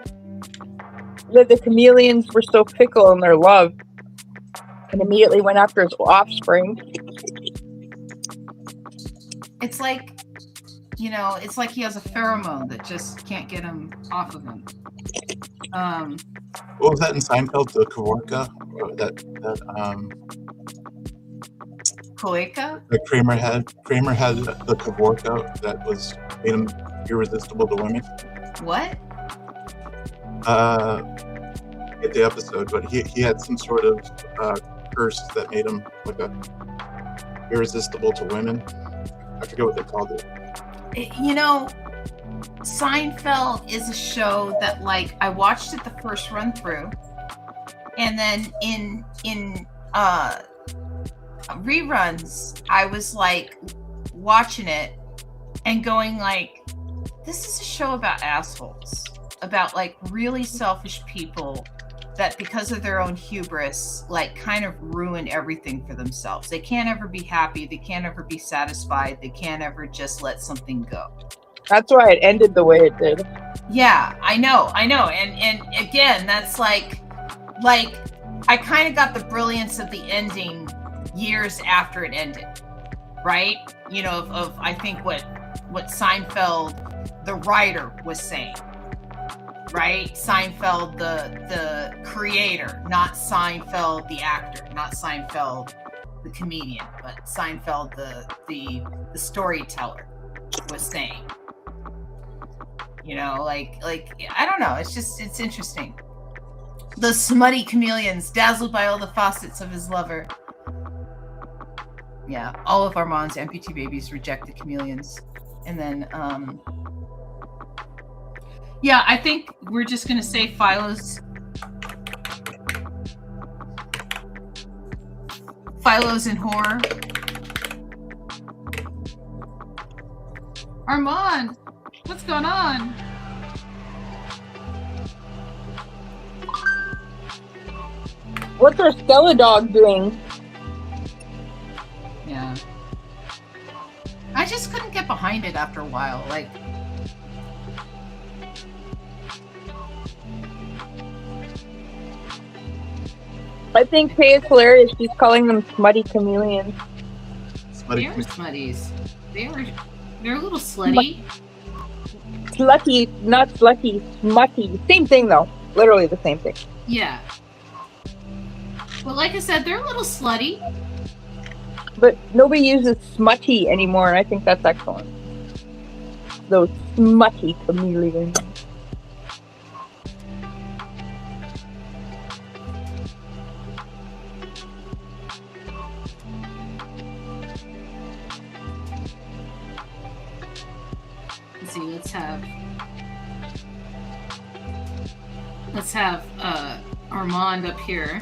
that the chameleons were so fickle in their love and immediately went after his offspring. It's like, you know, it's like he has a pheromone that just can't get him off of him. what was that in Seinfeld? The Kavorka? Cloaca? That Kramer had. Kramer had the Kavorka that made him irresistible to women. What? Get the episode, but he had some sort of curse that made him like irresistible to women. I forget what they called it. You know, Seinfeld is a show that, like, I watched it the first run through, and then in reruns, I was like watching it and going like, this is a show about assholes, about like really selfish people that because of their own hubris, like kind of ruin everything for themselves. They can't ever be happy. They can't ever be satisfied. They can't ever just let something go. That's why it ended the way it did. Yeah, I know. And again, that's like I kind of got the brilliance of the ending years after it ended, right? You know, of I think what Seinfeld, the writer, was saying. Right? Seinfeld, the creator, not Seinfeld, the actor, not Seinfeld, the comedian, but Seinfeld, the storyteller, was saying. You know, like I don't know. It's interesting. The smutty chameleons, dazzled by all the facets of his lover. Yeah, all of Armand's amputee babies reject the chameleons, and then yeah, I think we're just going to say Philo's in horror. Armand, what's going on? What's our Stella dog doing? Yeah. I just couldn't get behind it after a while. Like, I think Kay is hilarious. She's calling them smutty chameleons. They are smutties. They're a little slutty. Slutty, not slutty, smutty. Same thing though. Literally the same thing. Yeah. But like I said, they're a little slutty. But nobody uses smutty anymore, and I think that's excellent. Those smutty chameleons. Let's see, let's have Armand up here.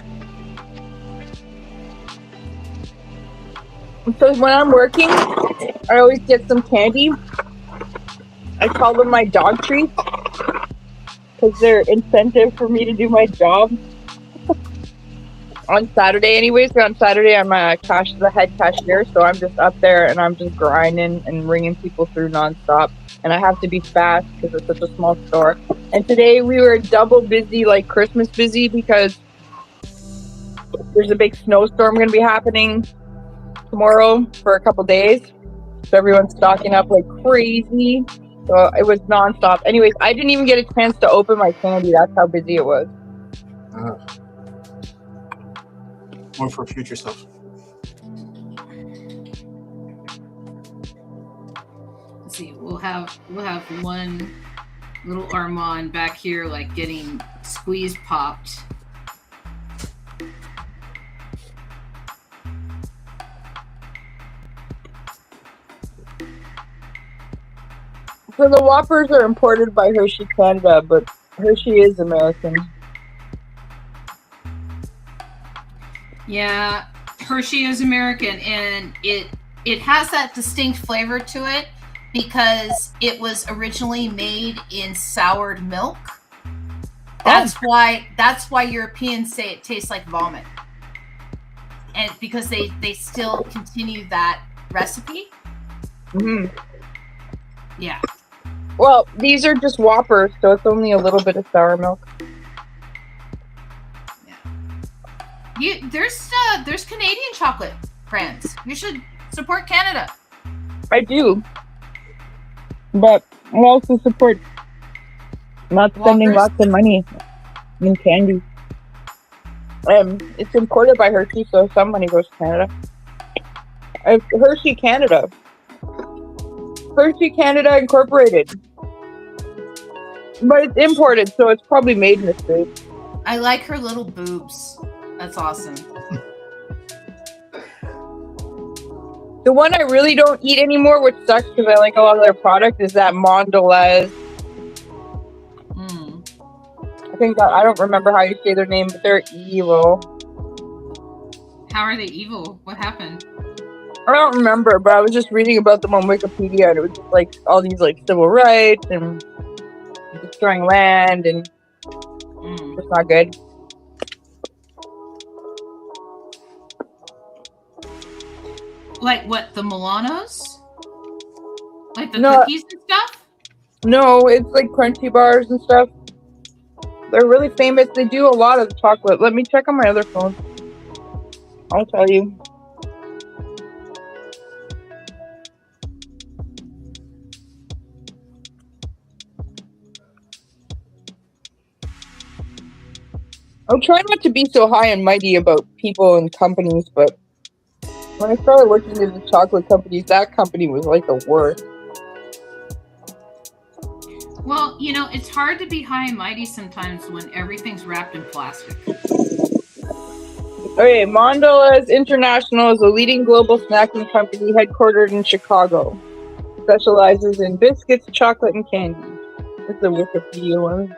So when I'm working, I always get some candy. I call them my dog treats because they're incentive for me to do my job. On Saturday anyways, on Saturday I'm the head cashier, so I'm just up there and I'm just grinding and ringing people through nonstop. And I have to be fast because it's such a small store. And today we were double busy, like Christmas busy, because there's a big snowstorm going to be happening tomorrow for a couple days. So everyone's stocking up like crazy. So it was nonstop. Anyways, I didn't even get a chance to open my candy. That's how busy it was. More for future self. Let's see. We'll have one little Armand back here, like getting squeeze popped. So the Whoppers are imported by Hershey Canada, but Hershey is American. Yeah, Hershey is American, and it has that distinct flavor to it because it was originally made in soured milk. That's why Europeans say it tastes like vomit, and because they still continue that recipe. Mm-hmm. Yeah. Well, these are just Whoppers, so it's only a little bit of sour milk. Yeah. There's Canadian chocolate brands. You should support Canada. I do, but I also support not spending Whoppers? lots of money in candy. It's imported by Hershey, so some money goes to Canada. Hershey Canada. Hershey Canada Incorporated. But it's imported, so it's probably made in the States. I like her little boobs. That's awesome. The one I really don't eat anymore, which sucks because I like a lot of their product, is that Mondelez. I think I don't remember how you say their name, but they're evil. How are they evil? What happened? I don't remember, but I was just reading about them on Wikipedia, and it was just like all these like civil rights and destroying land, and it's not good. Like what? The Milanos? Like the No. cookies and stuff? No, it's like crunchy bars and stuff. They're really famous. They do a lot of the chocolate. Let me check on my other phone. I'll tell you. I'm trying not to be so high and mighty about people and companies, but when I started working in the chocolate companies, that company was like the worst. Well, you know, it's hard to be high and mighty sometimes when everything's wrapped in plastic. Okay, Mondelez International is a leading global snacking company headquartered in Chicago. Specializes in biscuits, chocolate, and candy. It's a Wikipedia one.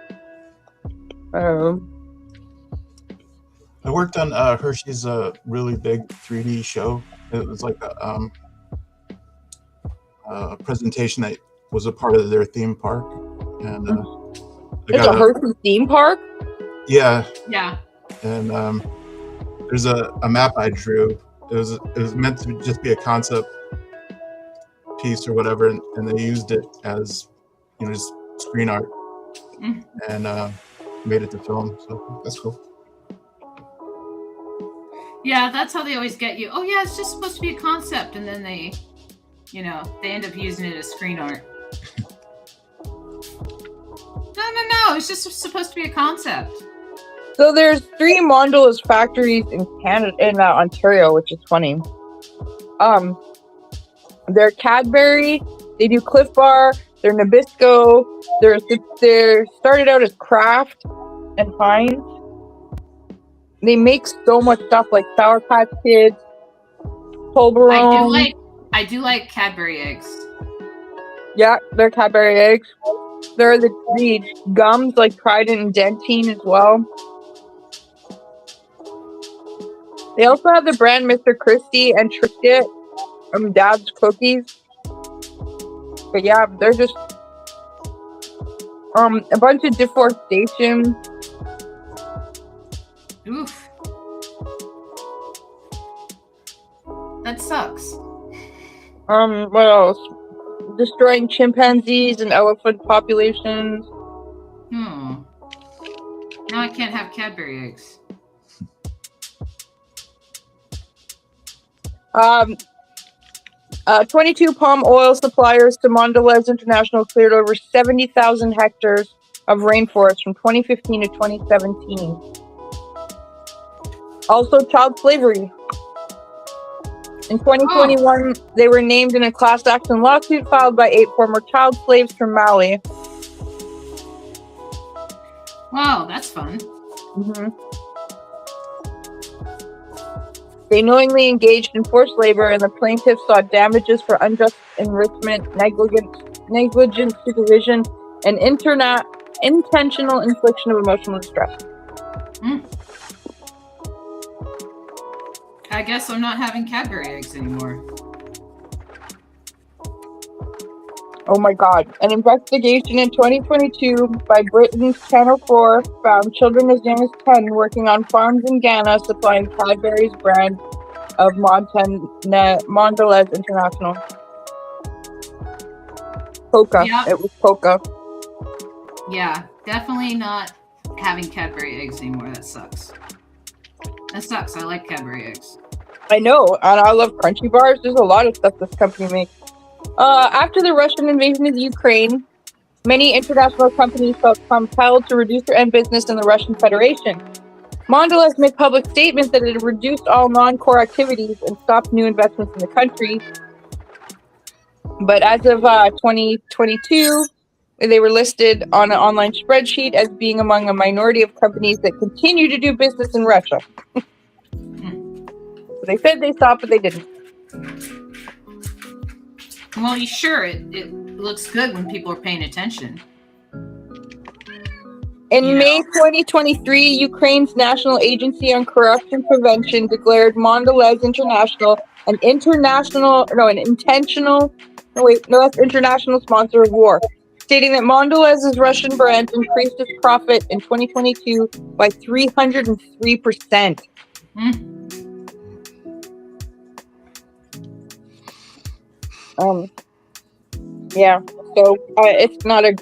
I worked on Hershey's really big 3D show. It was like a presentation that was a part of their theme park. And it's a Hershey theme park? Yeah. Yeah. And there's a map I drew. It was meant to just be a concept piece or whatever, and they used it as, you know, just screen art and made it to film. So that's cool. Yeah, that's how they always get you. Oh yeah, it's just supposed to be a concept, and then they end up using it as screen art. No, it's just supposed to be a concept. So there's 3 Mondelez factories in Canada, in Ontario, which is funny. They're Cadbury, they do Cliff Bar, they're Nabisco, they're started out as Kraft and Heinz. They make so much stuff like Sour Patch Kids, Toblerone. I do like Cadbury eggs. Yeah, they're Cadbury eggs. They're the gums like Trident and Dentine as well. They also have the brand Mr. Christie and Triscuit from Dad's Cookies. But yeah, they're just a bunch of deforestation. Oof. That sucks. What else? Destroying chimpanzees and elephant populations. Now I can't have Cadbury eggs. 22 palm oil suppliers to Mondelez International cleared over 70,000 hectares of rainforest from 2015 to 2017. Also, child slavery. In 2021, they were named in a class action lawsuit filed by 8 former child slaves from Mali. Wow, that's fun. Mm-hmm. They knowingly engaged in forced labor, and the plaintiffs sought damages for unjust enrichment, negligent supervision, and intentional infliction of emotional distress. I guess I'm not having Cadbury eggs anymore. Oh my God. An investigation in 2022 by Britain's Channel 4 found children as young as 10 working on farms in Ghana supplying Cadbury's brand of Mondelez International. Coca. Yep. It was Coca. Yeah, definitely not having Cadbury eggs anymore. That sucks. That sucks. I like Cadbury eggs. I know, and I love crunchy bars. There's a lot of stuff this company makes. After the Russian invasion of Ukraine, many international companies felt compelled to reduce their end business in the Russian Federation. Mondelez made public statements that it had reduced all non-core activities and stopped new investments in the country. But as of 2022, they were listed on an online spreadsheet as being among a minority of companies that continue to do business in Russia. So they said they stopped, but they didn't. Well, it looks good when people are paying attention. In May 2023, Ukraine's National Agency on Corruption Prevention declared Mondelez International an international sponsor of war, stating that Mondelez's Russian brand increased its profit in 2022 by 303%. Yeah, so it's not a...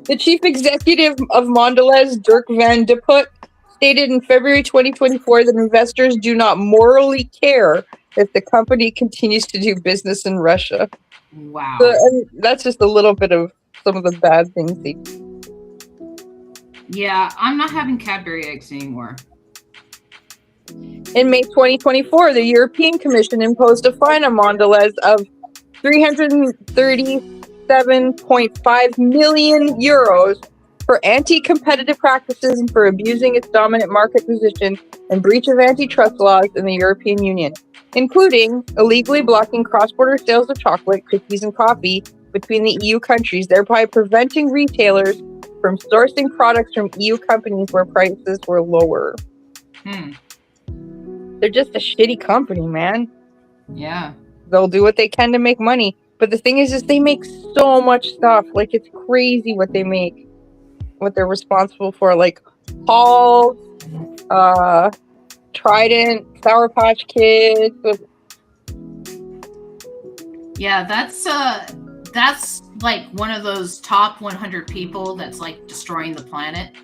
The chief executive of Mondelez, Dirk van de Put, stated in February 2024 that investors do not morally care if the company continues to do business in Russia. Wow. So, and that's just a little bit of some of the bad things they do. Yeah, I'm not having Cadbury eggs anymore. In May 2024, the European Commission imposed a fine on Mondelez of 337.5 million euros for anti-competitive practices and for abusing its dominant market position and breach of antitrust laws in the European Union, including illegally blocking cross-border sales of chocolate, cookies, and coffee between the EU countries, thereby preventing retailers from sourcing products from EU companies where prices were lower. They're just a shitty company, man. Yeah. They'll do what they can to make money. But the thing is they make so much stuff. Like, it's crazy what they make. What they're responsible for. Like, Halls, Trident, Sour Patch Kids. Yeah, that's like one of those top 100 people that's like destroying the planet.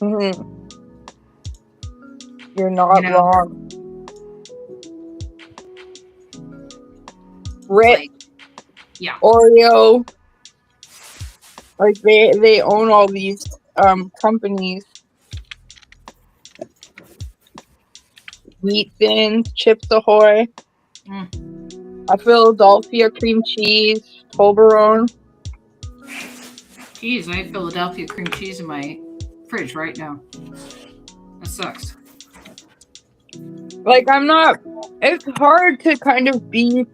Mm-hmm. You're not wrong. Rit, like, yeah, Oreo, like they own all these companies. Meat Thins, Chips Ahoy, a Philadelphia cream cheese, Toblerone. Jeez, I have Philadelphia cream cheese in my fridge right now. That sucks. Like, it's hard to kind of be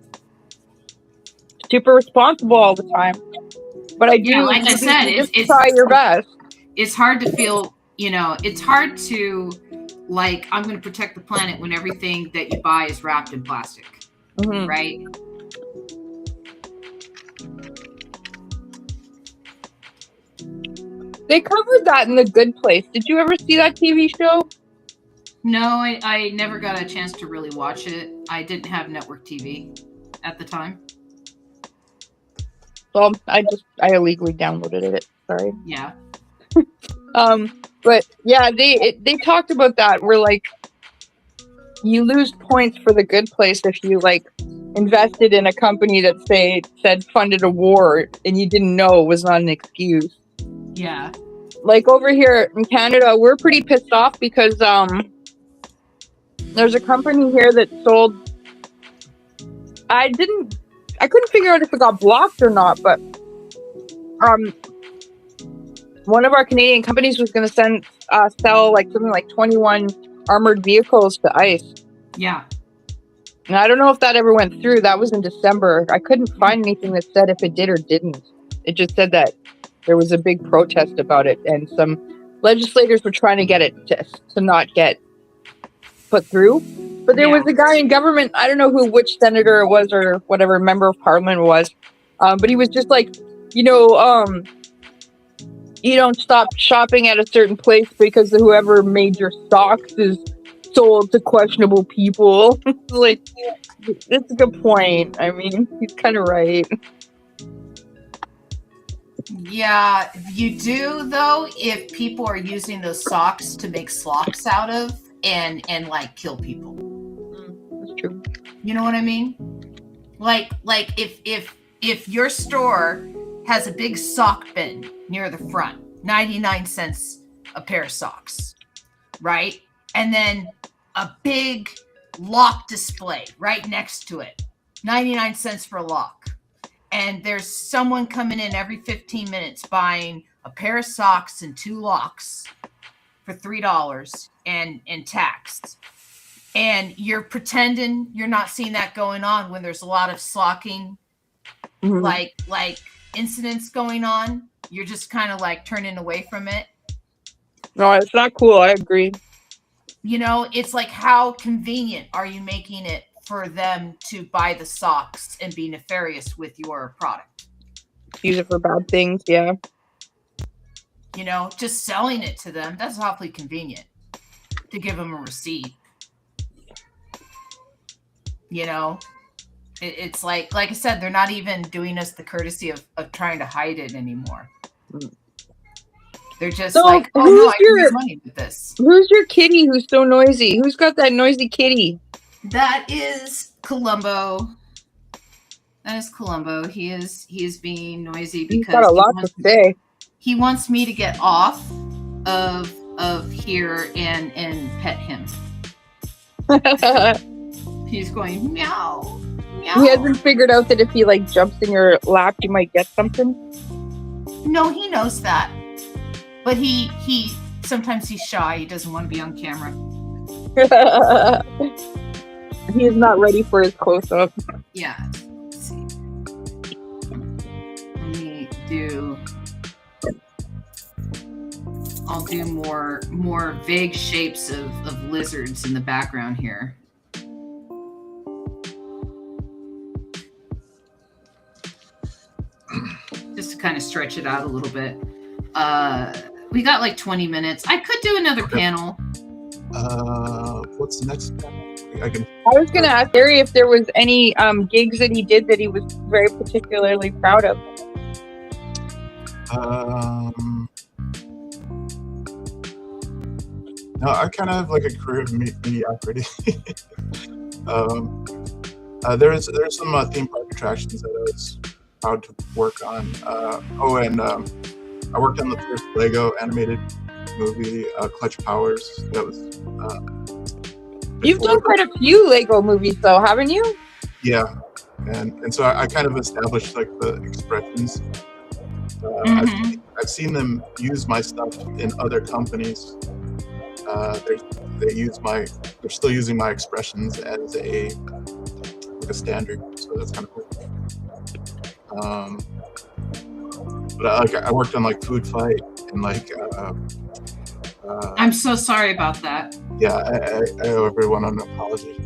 super responsible all the time, but I do. Yeah, like I said, it's try your best. It's hard to feel, it's hard to, like, I'm going to protect the planet when everything that you buy is wrapped in plastic, right? They covered that in The Good Place. Did you ever see that TV show? No, I never got a chance to really watch it. I didn't have network TV at the time. Well, I illegally downloaded it. Sorry. Yeah. But yeah, they talked about that. Where, like, you lose points for The Good Place if you, like, invested in a company that said funded a war and you didn't know it was not an excuse. Yeah. Like, over here in Canada, we're pretty pissed off because there's a company here that sold I couldn't figure out if it got blocked or not, but one of our Canadian companies was going to sell like something like 21 armored vehicles to ICE. Yeah. And I don't know if that ever went through. That was in December. I couldn't find anything that said if it did or didn't. It just said that there was a big protest about it, and some legislators were trying to get it to not get put through. But there was a guy in government, I don't know which senator it was or whatever member of parliament it was, but he was just like, you don't stop shopping at a certain place because whoever made your stocks is sold to questionable people. Like, that's a good point. I mean, he's kind of right. Yeah, you do though if people are using those socks to make slocks out of and like kill people. That's true. You know what I mean? Like if your store has a big sock bin near the front, 99 cents a pair of socks, right? And then a big lock display right next to it, 99 cents for a lock. And there's someone coming in every 15 minutes buying a pair of socks and 2 locks for $3 and taxed. And you're pretending you're not seeing that going on when there's a lot of slocking, like incidents going on. You're just kind of like turning away from it. No, it's not cool. I agree. It's like, how convenient are you making it for them to buy the socks and be nefarious with your product? Use it for bad things, yeah. Just selling it to them, that's awfully convenient to give them a receipt. It's like I said, they're not even doing us the courtesy of trying to hide it anymore. They're just like, oh no, I can make money with this. Who's your kitty who's so noisy? Who's got that noisy kitty? That is Columbo. He is being noisy because he's got a lot to say. He wants me to get off of here and pet him. He's going meow, meow. He hasn't figured out that if he jumps in your lap, you might get something. No, he knows that, but he sometimes he's shy. He doesn't want to be on camera. He is not ready for his close-up. Yeah. Let's see. I'll do more vague shapes of lizards in the background here. Just to kind of stretch it out a little bit. We got like 20 minutes. I could do another panel. What's the next panel? I was going to ask Gary if there was any gigs that he did that he was very particularly proud of. No, I kind of have like a career of mediocrity. There's some theme park attractions that I was proud to work on. I worked on the first Lego animated movie, Clutch Powers. That was. You've done quite a few Lego movies, though, haven't you? Yeah, and so I kind of established like the expressions. I've seen them use my stuff in other companies. They're still using my expressions as a standard, so that's kind of cool. But I worked on like Food Fight and like. I'm so sorry about that. Yeah, I owe everyone an apology.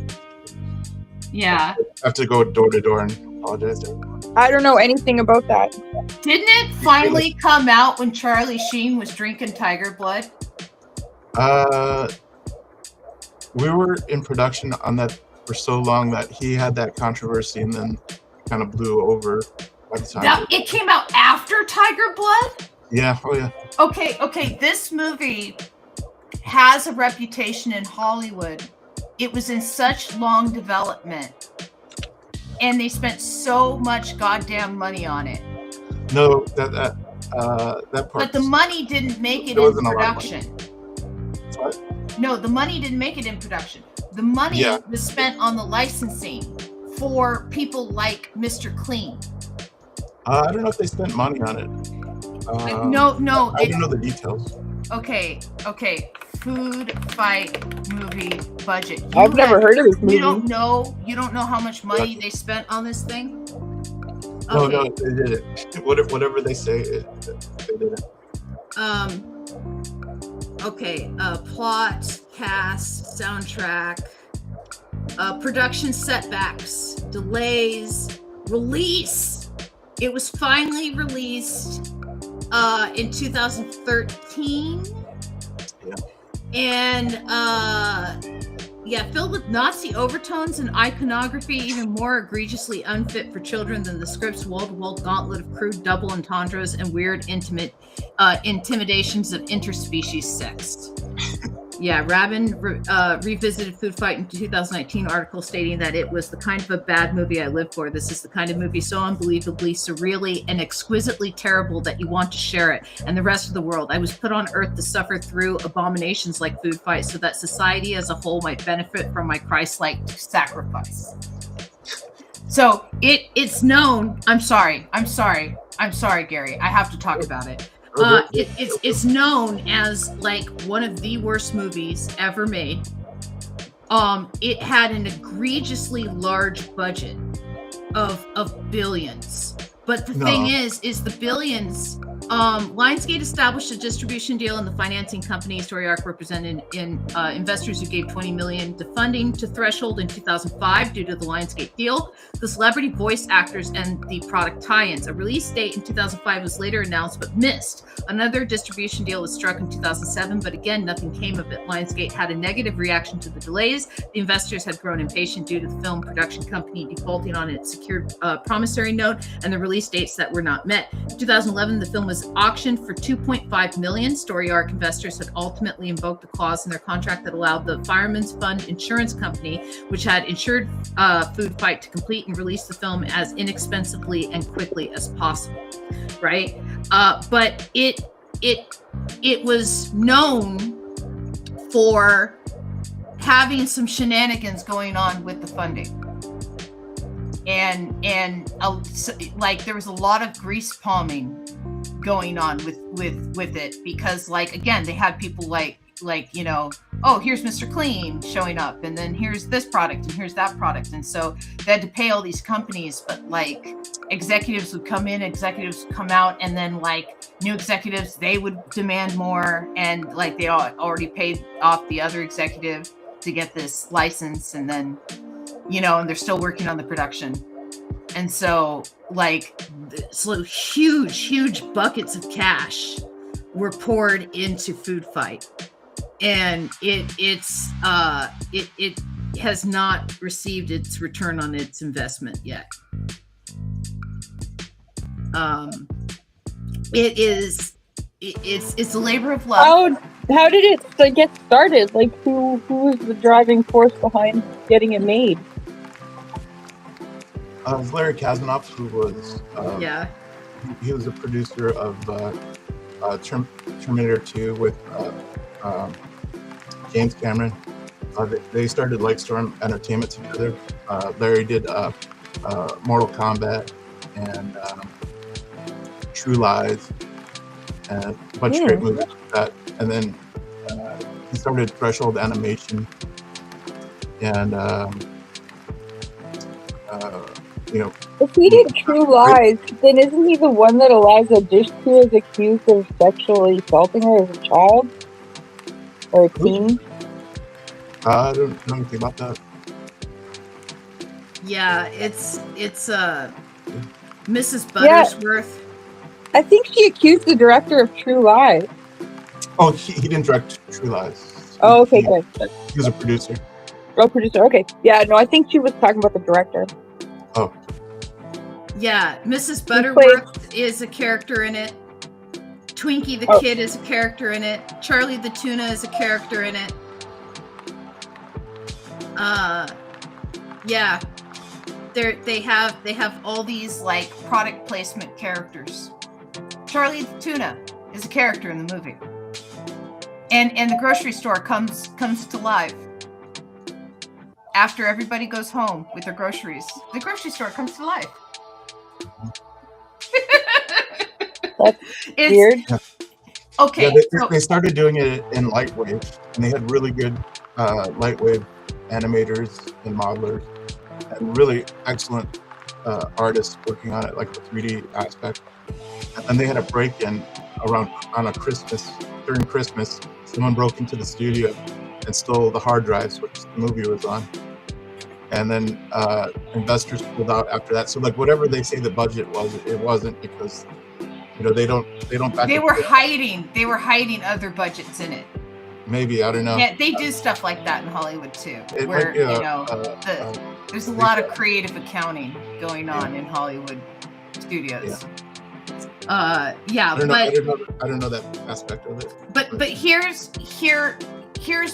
Yeah. I have to go door to door and apologize to everyone. I don't know anything about that. Didn't it finally come out when Charlie Sheen was drinking tiger blood? We were in production on that for so long that he had that controversy and then kind of blew over by the time. It came out after Tiger Blood? Yeah, oh yeah. Okay, this movie has a reputation in Hollywood. It was in such long development, and they spent so much goddamn money on it. No, that part. But the money didn't make it in production. What? No, the money didn't make it in production. The money was spent on the licensing for people like Mr. Clean. I don't know if they spent money on it. No, I don't know the details. Okay. Food fight movie budget. I've never heard of this movie. You don't know how much money they spent on this thing? No, they did it. Whatever they say, they did it. Okay. Plot, cast, soundtrack, production setbacks, delays, release. It was finally released in 2013. Yeah. And filled with Nazi overtones and iconography, even more egregiously unfit for children than the script's wall-to-wall gauntlet of crude double entendres and weird intimidations of interspecies sex. Yeah, Rabin revisited Food Fight in 2019 article stating that it was the kind of a bad movie I live for. This is the kind of movie so unbelievably, surreally, and exquisitely terrible that you want to share it and the rest of the world. I was put on earth to suffer through abominations like Food Fight so that society as a whole might benefit from my Christ-like sacrifice. So it's known. I'm sorry, Gary. I have to talk about it. It's known as like one of the worst movies ever made. It had an egregiously large budget of billions. But the thing is the billions. Lionsgate established a distribution deal and the financing company. Story Arc represented in investors who gave $20 million to funding to Threshold in 2005 due to the Lionsgate deal. The celebrity voice actors and the product tie-ins. A release date in 2005 was later announced but missed. Another distribution deal was struck in 2007, but again, nothing came of it. Lionsgate had a negative reaction to the delays. The investors had grown impatient due to the film production company defaulting on its secured promissory note and the release dates that were not met. In 2011, the film was auctioned for $2.5 million. Story Arc investors had ultimately invoked a clause in their contract that allowed the Fireman's Fund Insurance Company, which had insured Food Fight, to complete and release the film as inexpensively and quickly as possible. Right? But it was known for having some shenanigans going on with the funding. And like there was a lot of grease palming going on with it, because like again they had people like oh, here's Mr. Clean showing up, and then here's this product and here's that product, and so they had to pay all these companies, but like executives would come in, executives would come out, and then like new executives, they would demand more, and like they already paid off the other executive to get this license, and then and they're still working on the production. And so like huge buckets of cash were poured into Food Fight, and it has not received its return on its investment yet. It's a labor of love. How did it get started? Like who was the driving force behind getting it made? Larry Kazanoff, who was he was a producer of Terminator 2 with James Cameron. They started Lightstorm Entertainment together. Larry did Mortal Kombat and True Lies and a bunch of great movies like that. And then he started Threshold Animation, and if he did True Lies, then isn't he the one that Eliza Dushku is accused of sexually assaulting her as a child or a teen? I don't know anything about that. Yeah, it's Mrs. Buttersworth. I think she accused the director of True Lies. Oh, he didn't direct True Lies. Oh, okay, good. He was a producer. Oh, producer. Okay. Yeah, no, I think she was talking about the director. Oh. Yeah, Mrs. Butterworth is a character in it. Twinkie the Kid is a character in it. Charlie the Tuna is a character in it. Yeah. They have all these like product placement characters. Charlie the Tuna is a character in the movie. And the grocery store comes to life after everybody goes home with their groceries, the grocery store comes to life. That's It's weird. okay. Yeah, they started doing it in Lightwave, and they had really good Lightwave animators and modelers, and really excellent artists working on it, like the 3D aspect. And they had a break-in on a Christmas, during Christmas. Someone broke into the studio and stole the hard drives which the movie was on, and then investors pulled out after that. So like whatever they say the budget was, it wasn't, because they don't back They up were the- hiding other budgets in it. maybe, I don't know. Yeah, they do stuff like that in Hollywood too, It where might be there's a lot of creative accounting going on in Hollywood studios. I don't know that aspect of it. But here's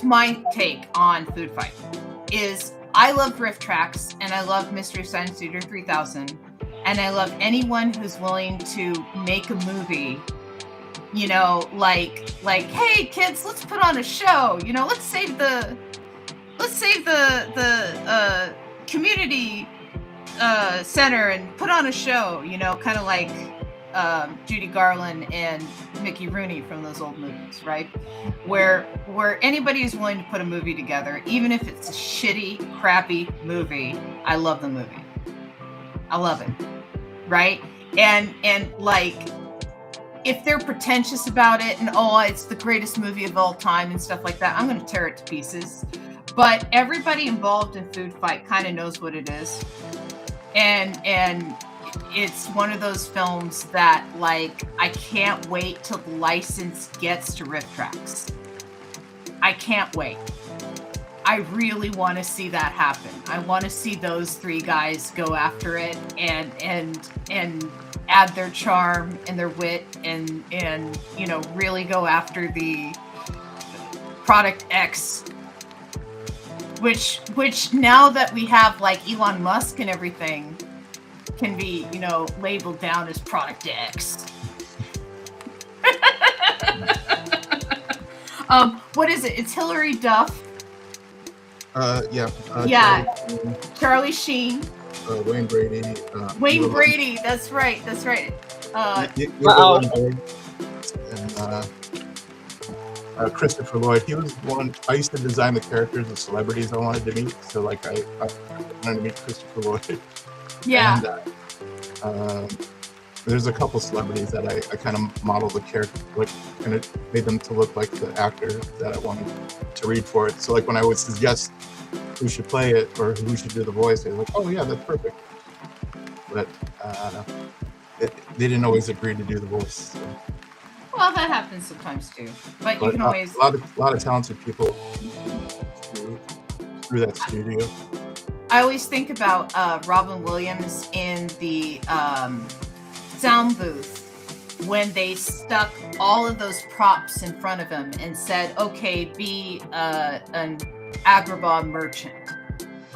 my take on Food Fight. Is I love riff tracks, and I love Mystery Science Theater 3000, and I love anyone who's willing to make a movie, like hey kids, let's put on a show, let's save the community center and put on a show, kind of like Judy Garland and Mickey Rooney from those old movies, right? Where anybody is willing to put a movie together, even if it's a shitty, crappy movie, I love the movie. I love it, right? And like, if they're pretentious about it and it's the greatest movie of all time and stuff like that, I'm going to tear it to pieces. But everybody involved in Food Fight kind of knows what it is, and it's one of those films that, like, I can't wait till the license gets to riff tracks. I can't wait. I really want to see that happen. I want to see those three guys go after it and add their charm and their wit and really go after the Product X, which now that we have like Elon Musk and everything, can be, labeled down as Product X. What is it? It's Hilary Duff. Yeah. Charlie Sheen. Wayne Brady. Wayne Brady. That's right. And Christopher Lloyd. He was one. I used to design the characters of celebrities I wanted to meet. So like I wanted to meet Christopher Lloyd. Yeah. And, there's a couple celebrities that I kind of modeled the character, like kind of made them to look like the actor that I wanted to read for it. So like when I would suggest who should play it or who should do the voice, they were like, oh yeah, that's perfect. But they didn't always agree to do the voice. So. Well, that happens sometimes too. But you can always a lot of talented people through that studio. I always think about Robin Williams in the sound booth when they stuck all of those props in front of him and said, okay, be an Agrabah merchant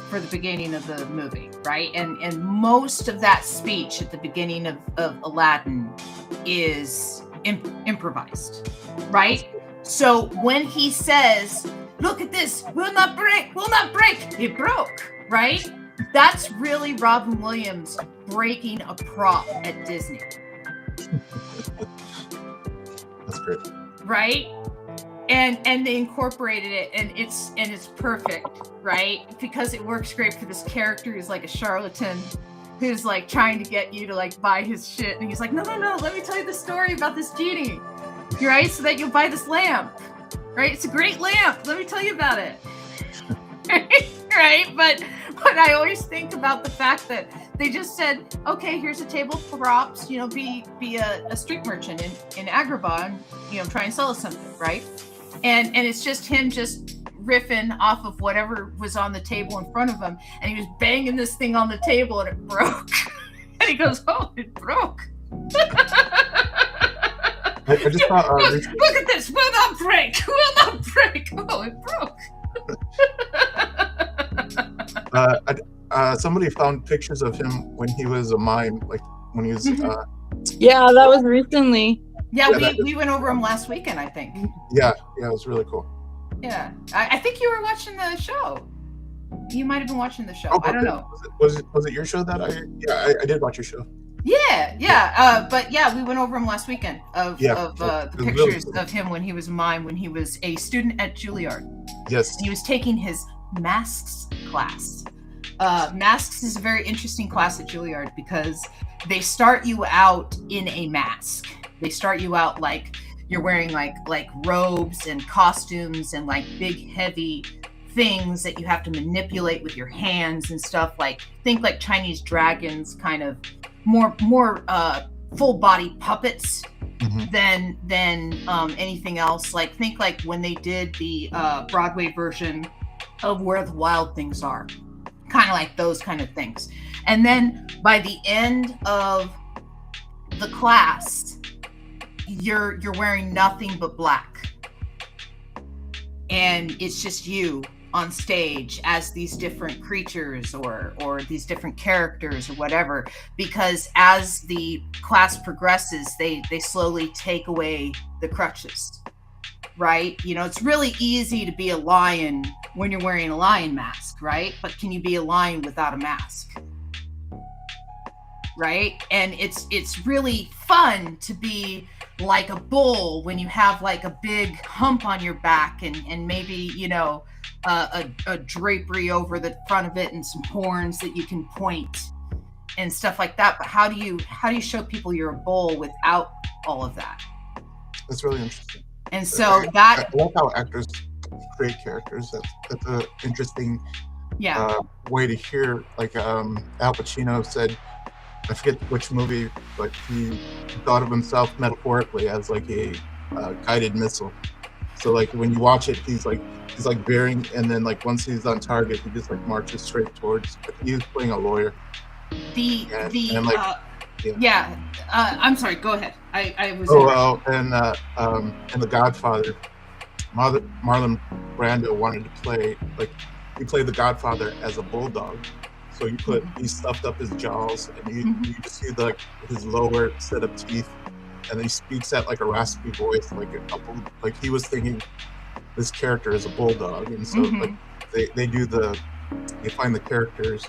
for the beginning of the movie, right? And most of that speech at the beginning of Aladdin is improvised, right? So when he says, look at this, will not break, it broke, right? That's really Robin Williams breaking a prop at Disney. That's great. Right? And they incorporated it, and it's perfect, right? Because it works great for this character who's like a charlatan, who's like trying to get you to like buy his shit, and he's like, no, let me tell you the story about this genie, right? So that you'll buy this lamp, right? It's a great lamp. Let me tell you about it. Right? But I always think about the fact that they just said, okay, here's a table of props, be a street merchant in Agrabah and, try and sell us something, right? And it's just him just riffing off of whatever was on the table in front of him, and he was banging this thing on the table and it broke. And he goes, oh, it broke. I just thought, look at this, will not break. Oh, it broke. Somebody found pictures of him when he was a mime, like when he was. Yeah, that was recently. Yeah, we went over him last weekend, I think. Yeah, it was really cool. Yeah, I think you were watching the show. You might have been watching the show. Oh, I don't okay. know. Was it your show that I did watch your show. Yeah. But yeah, we went over him last weekend of Yeah, the it was really pictures cool. of him when he was a mime, when he was a student at Juilliard. Yes. He was taking his masks class. Masks is a very interesting class at Juilliard because they start you out in a mask. They start you out like you're wearing like robes and costumes and like big heavy things that you have to manipulate with your hands and stuff. Like think like Chinese dragons, kind of more full body puppets than anything else. Like think like when they did the Broadway version of Where the Wild Things Are, kind of like those kind of things. And then by the end of the class, you're wearing nothing but black, and it's just you on stage as these different creatures or these different characters or whatever, because as the class progresses, they slowly take away the crutches, right? You know, it's really easy to be a lion when you're wearing a lion mask, right? But can you be a lion without a mask? Right? And it's really fun to be like a bull when you have like a big hump on your back and maybe, you know, a drapery over the front of it and some horns that you can point and stuff like that. But how do you show people you're a bull without all of that? That's really interesting. And so that I love how actors create characters. That's an interesting way to hear. Like Al Pacino said, I forget which movie, but he thought of himself metaphorically as like a guided missile. So like when you watch it, he's like veering, and then like once he's on target, he just like marches straight towards. But he was playing a lawyer. I'm sorry. Go ahead. I was. And The Godfather, Marlon Brando wanted to play he played the Godfather as a bulldog. So he stuffed up his jaws, and you just see his lower set of teeth, and he speaks at like a raspy voice, like he was thinking this character is a bulldog, and so like they find the characters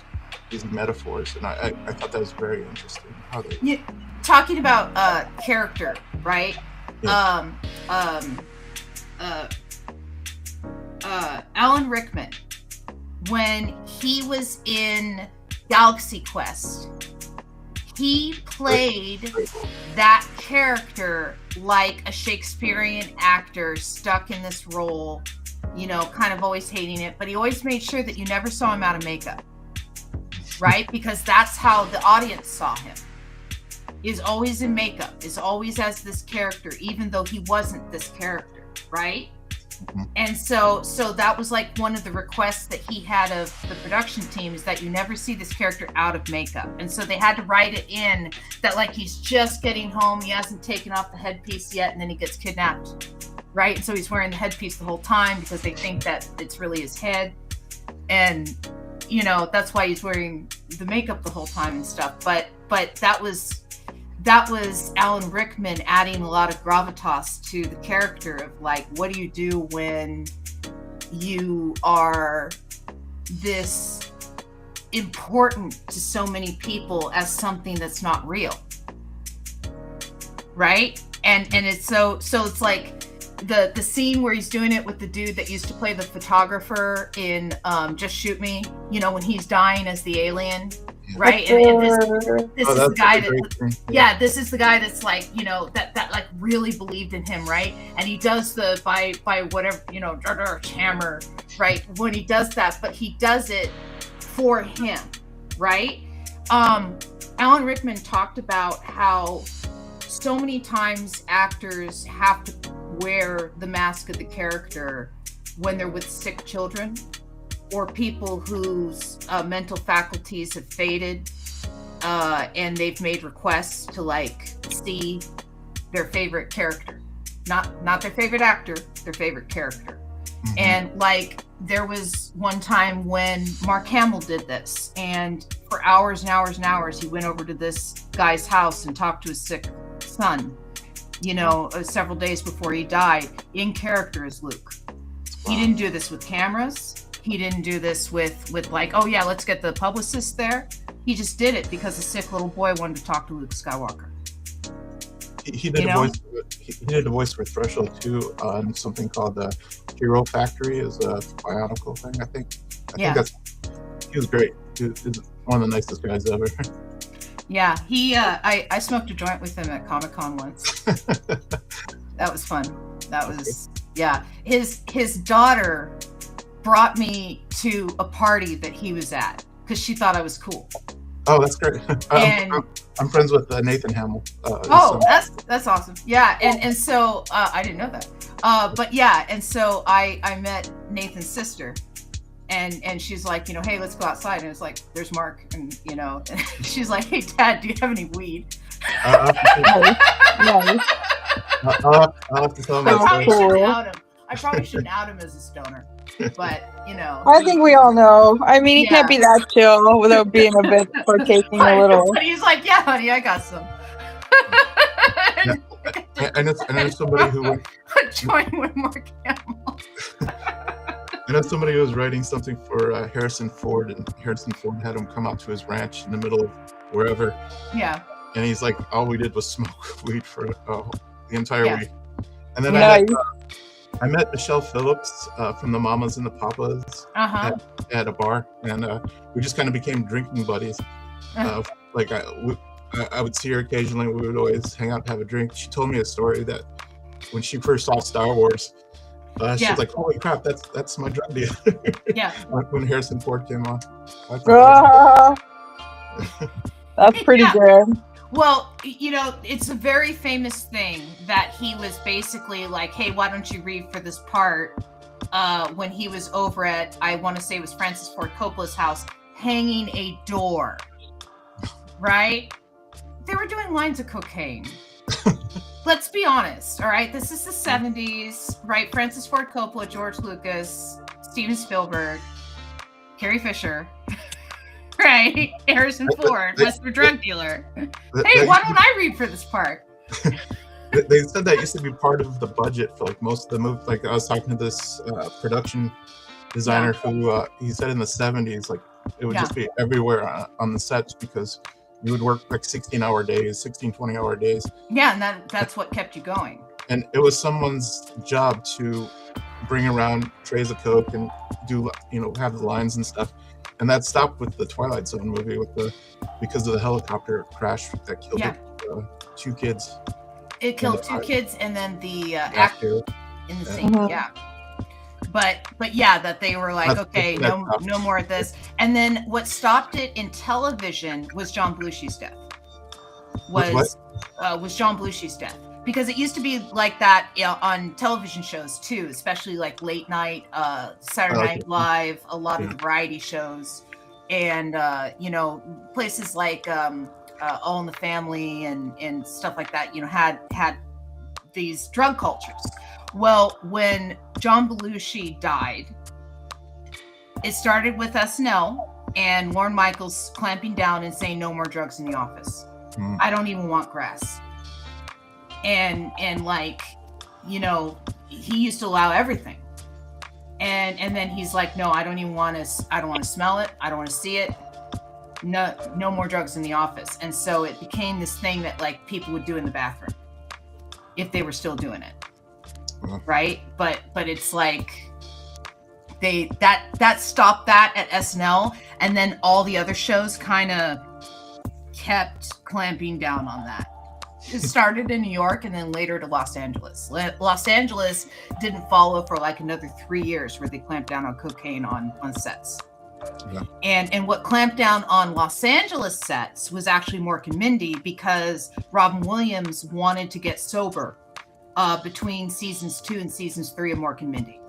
these metaphors, and I thought that was very interesting. How they talking about character, right? Yeah. Alan Rickman, when he was in Galaxy Quest, he played that character like a Shakespearean actor stuck in this role, you know, kind of always hating it, but he always made sure that you never saw him out of makeup, right? Because that's how the audience saw him. He's always in makeup, is always as this character, even though he wasn't this character, right? And so that was like one of the requests that he had of the production team, is that you never see this character out of makeup. And so they had to write it in that like he's just getting home, he hasn't taken off the headpiece yet, and then he gets kidnapped, right? And so he's wearing the headpiece the whole time because they think that it's really his head, and you know, that's why he's wearing the makeup the whole time and stuff. But that was Alan Rickman adding a lot of gravitas to the character of like, what do you do when you are this important to so many people as something that's not real, right? And it's so it's like the scene where he's doing it with the dude that used to play the photographer in Just Shoot Me, you know, when he's dying as the alien. Right, and this is the guy this is the guy that's like, you know, that like really believed in him, right? And he does the by whatever, you know, hammer, right? When he does that, but he does it for him, right? Alan Rickman talked about how so many times actors have to wear the mask of the character when they're with sick children, or people whose mental faculties have faded, and they've made requests to like see their favorite character, not their favorite actor, their favorite character. And like there was one time when Mark Hamill did this, and for hours and hours and hours he went over to this guy's house and talked to his sick son, you know, several days before he died, in character as Luke. He didn't do this with cameras. He didn't do this with like, oh yeah, let's get the publicist there. He just did it because a sick little boy wanted to talk to Luke Skywalker. He did a voice. He did a voice for Threshold too on something called the Hero Factory, is a Bionicle thing. I think he was great. He was one of the nicest guys ever. Yeah, I smoked a joint with him at Comic-Con once. That was fun. That was His daughter brought me to a party that he was at because she thought I was cool. Oh, that's great. And I'm friends with Nathan Hamill. That's awesome. Yeah, and so I didn't know that. But yeah, and so I met Nathan's sister, and she's like, hey, let's go outside. And it's like, there's Mark, and and she's like, hey, Dad, do you have any weed? I'll have to tell him. I probably shouldn't out him as a stoner, but I think we all know. I mean, he can't be that chill without being a bit partaking a little. But he's like, yeah, honey, I got some. I know somebody who would join with Mark Hamill. I know somebody who was writing something for Harrison Ford, and Harrison Ford had him come out to his ranch in the middle of wherever. Yeah. And he's like, all we did was smoke weed for the entire week. And then I met Michelle Phillips from the Mamas and the Papas at a bar, and we just kind of became drinking buddies. Like I would see her occasionally. We would always hang out and have a drink. She told me a story that when she first saw Star Wars, she was like, "Holy crap, that's my drug deal." Yeah. When Harrison Ford came on. That's pretty good. Well, it's a very famous thing that he was basically like, hey, why don't you read for this part? When he was over at, I want to say it was Francis Ford Coppola's house, hanging a door, right? They were doing lines of cocaine. Let's be honest, all right? This is the 70s, right? Francis Ford Coppola, George Lucas, Steven Spielberg, Carrie Fisher. Right, Harrison Ford, Western drug dealer. Hey, why don't I read for this part? They said that used to be part of the budget for like most of the movies. Like I was talking to this production designer who he said in the 70s, like it would just be everywhere on the sets because you would work like 16-hour days, 20-hour days. Yeah, and that's what kept you going. And it was someone's job to bring around trays of coke and do have the lines and stuff. And that stopped with the Twilight Zone movie because of the helicopter crash that killed 2 kids. It killed 2 kids, and then the actor in the scene. Yeah. But that they were like, okay, no more of this. And then what stopped it in television was John Belushi's death. Was John Belushi's death. Because it used to be like that on television shows too, especially like late night, Saturday Night Live, a lot of variety shows, and places like All in the Family and stuff like that. Had these drug cultures. Well, when John Belushi died, it started with SNL and Lorne Michaels clamping down and saying no more drugs in the office. I don't even want grass. And like, he used to allow everything. And then he's like, no, I don't want to smell it. I don't want to see it. No more drugs in the office. And so it became this thing that like people would do in the bathroom if they were still doing it. Right. But it's like that stopped that at SNL. And then all the other shows kind of kept clamping down on that. It started in New York and then later to Los Angeles. Los Angeles didn't follow for like another 3 years where they clamped down on cocaine on sets. Yeah. And what clamped down on Los Angeles sets was actually Mork and Mindy because Robin Williams wanted to get sober between seasons 2 and seasons 3 of Mork and Mindy.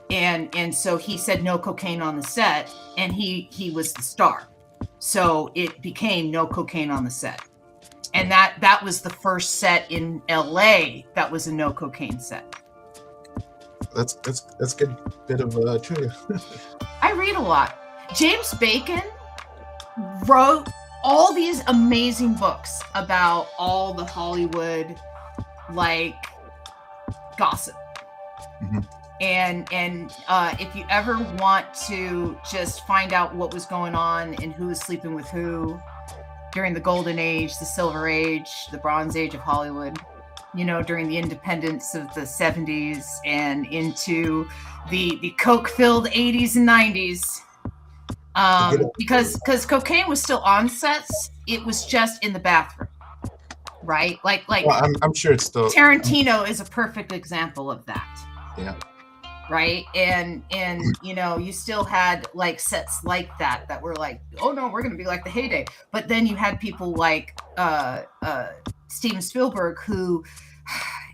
And so he said no cocaine on the set, and he was the star. So it became no cocaine on the set. And that was the first set in LA that was a no cocaine set. That's good bit of trivia. I read a lot. James Bacon wrote all these amazing books about all the Hollywood like gossip. And if you ever want to just find out what was going on and who was sleeping with who during the Golden Age, the Silver Age, the Bronze Age of Hollywood, you know, during the independence of the 70s and into the coke-filled 80s and 90s, because cocaine was still on sets, it was just in the bathroom, right? Like well, I'm sure it's still Tarantino is a perfect example of that. Yeah. Right. And you know, you still had like sets like that were like, oh no, we're gonna be like the heyday. But then you had people like Steven Spielberg, who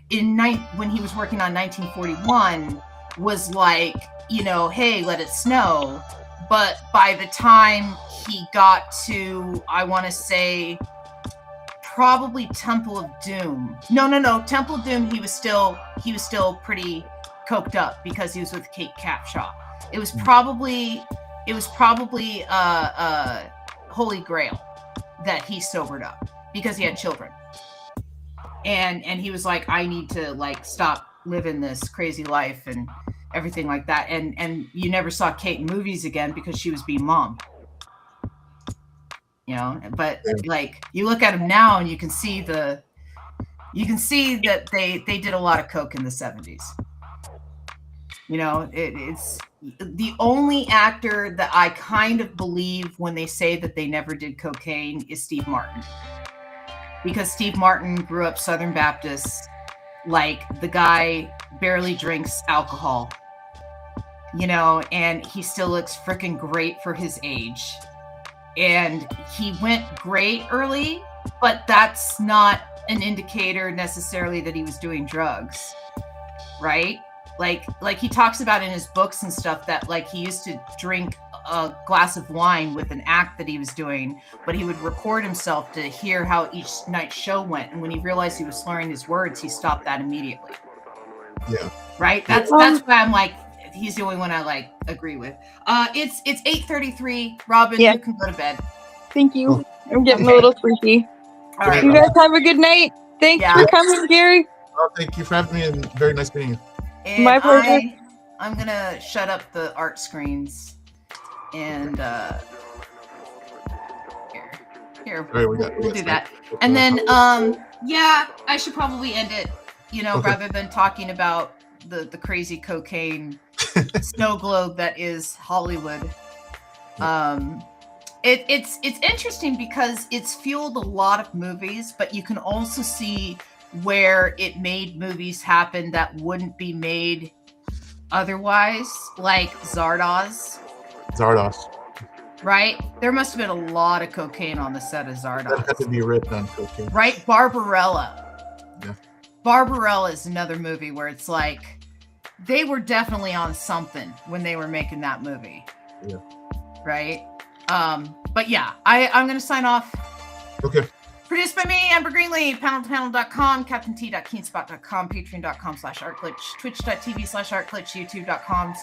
when he was working on 1941 was like, you know, hey, let it snow. But by the time he got to, I want to say, probably Temple of Doom. No, Temple of Doom. He was still pretty coked up because he was with Kate Capshaw. It was probably Holy Grail that he sobered up because he had children, and he was like, I need to like stop living this crazy life and everything like that. And you never saw Kate in movies again because she was being mom. You know, but like you look at him now and you can see that they did a lot of coke in the 70s. You know, it's the only actor that I kind of believe when they say that they never did cocaine is Steve Martin. Because Steve Martin grew up Southern Baptist, like the guy barely drinks alcohol, you know, and he still looks freaking great for his age. And he went great early, but that's not an indicator necessarily that he was doing drugs, right? Like he talks about in his books and stuff that like he used to drink a glass of wine with an act that he was doing, but he would record himself to hear how each night's show went. And when he realized he was slurring his words, he stopped that immediately. Yeah. Right? That's why I'm like, he's the only one I like agree with. It's 8:33. Robin, you can go to bed. Thank you. I'm getting a little sleepy. All right. You guys have a good night. Thanks for coming, Gary. Oh, thank you for having me, and very nice meeting you. And my pleasure. I'm gonna shut up the art screens and here we'll do that. And then I should probably end it, you know, rather than talking about the crazy cocaine snow globe that is Hollywood. It's interesting because it's fueled a lot of movies, but you can also see where it made movies happen that wouldn't be made otherwise, like Zardoz. Right? There must have been a lot of cocaine on the set of Zardoz. That had to be ripped on cocaine. Right? Barbarella. Yeah. Barbarella is another movie where it's like they were definitely on something when they were making that movie. Yeah. Right? But yeah, I'm going to sign off. Okay. Produced by me, Amber Greenlee, paneltopanel.com, captaint.keenspot.com, patreon.com/artglitch, twitch.tv/artglitch, youtube.com/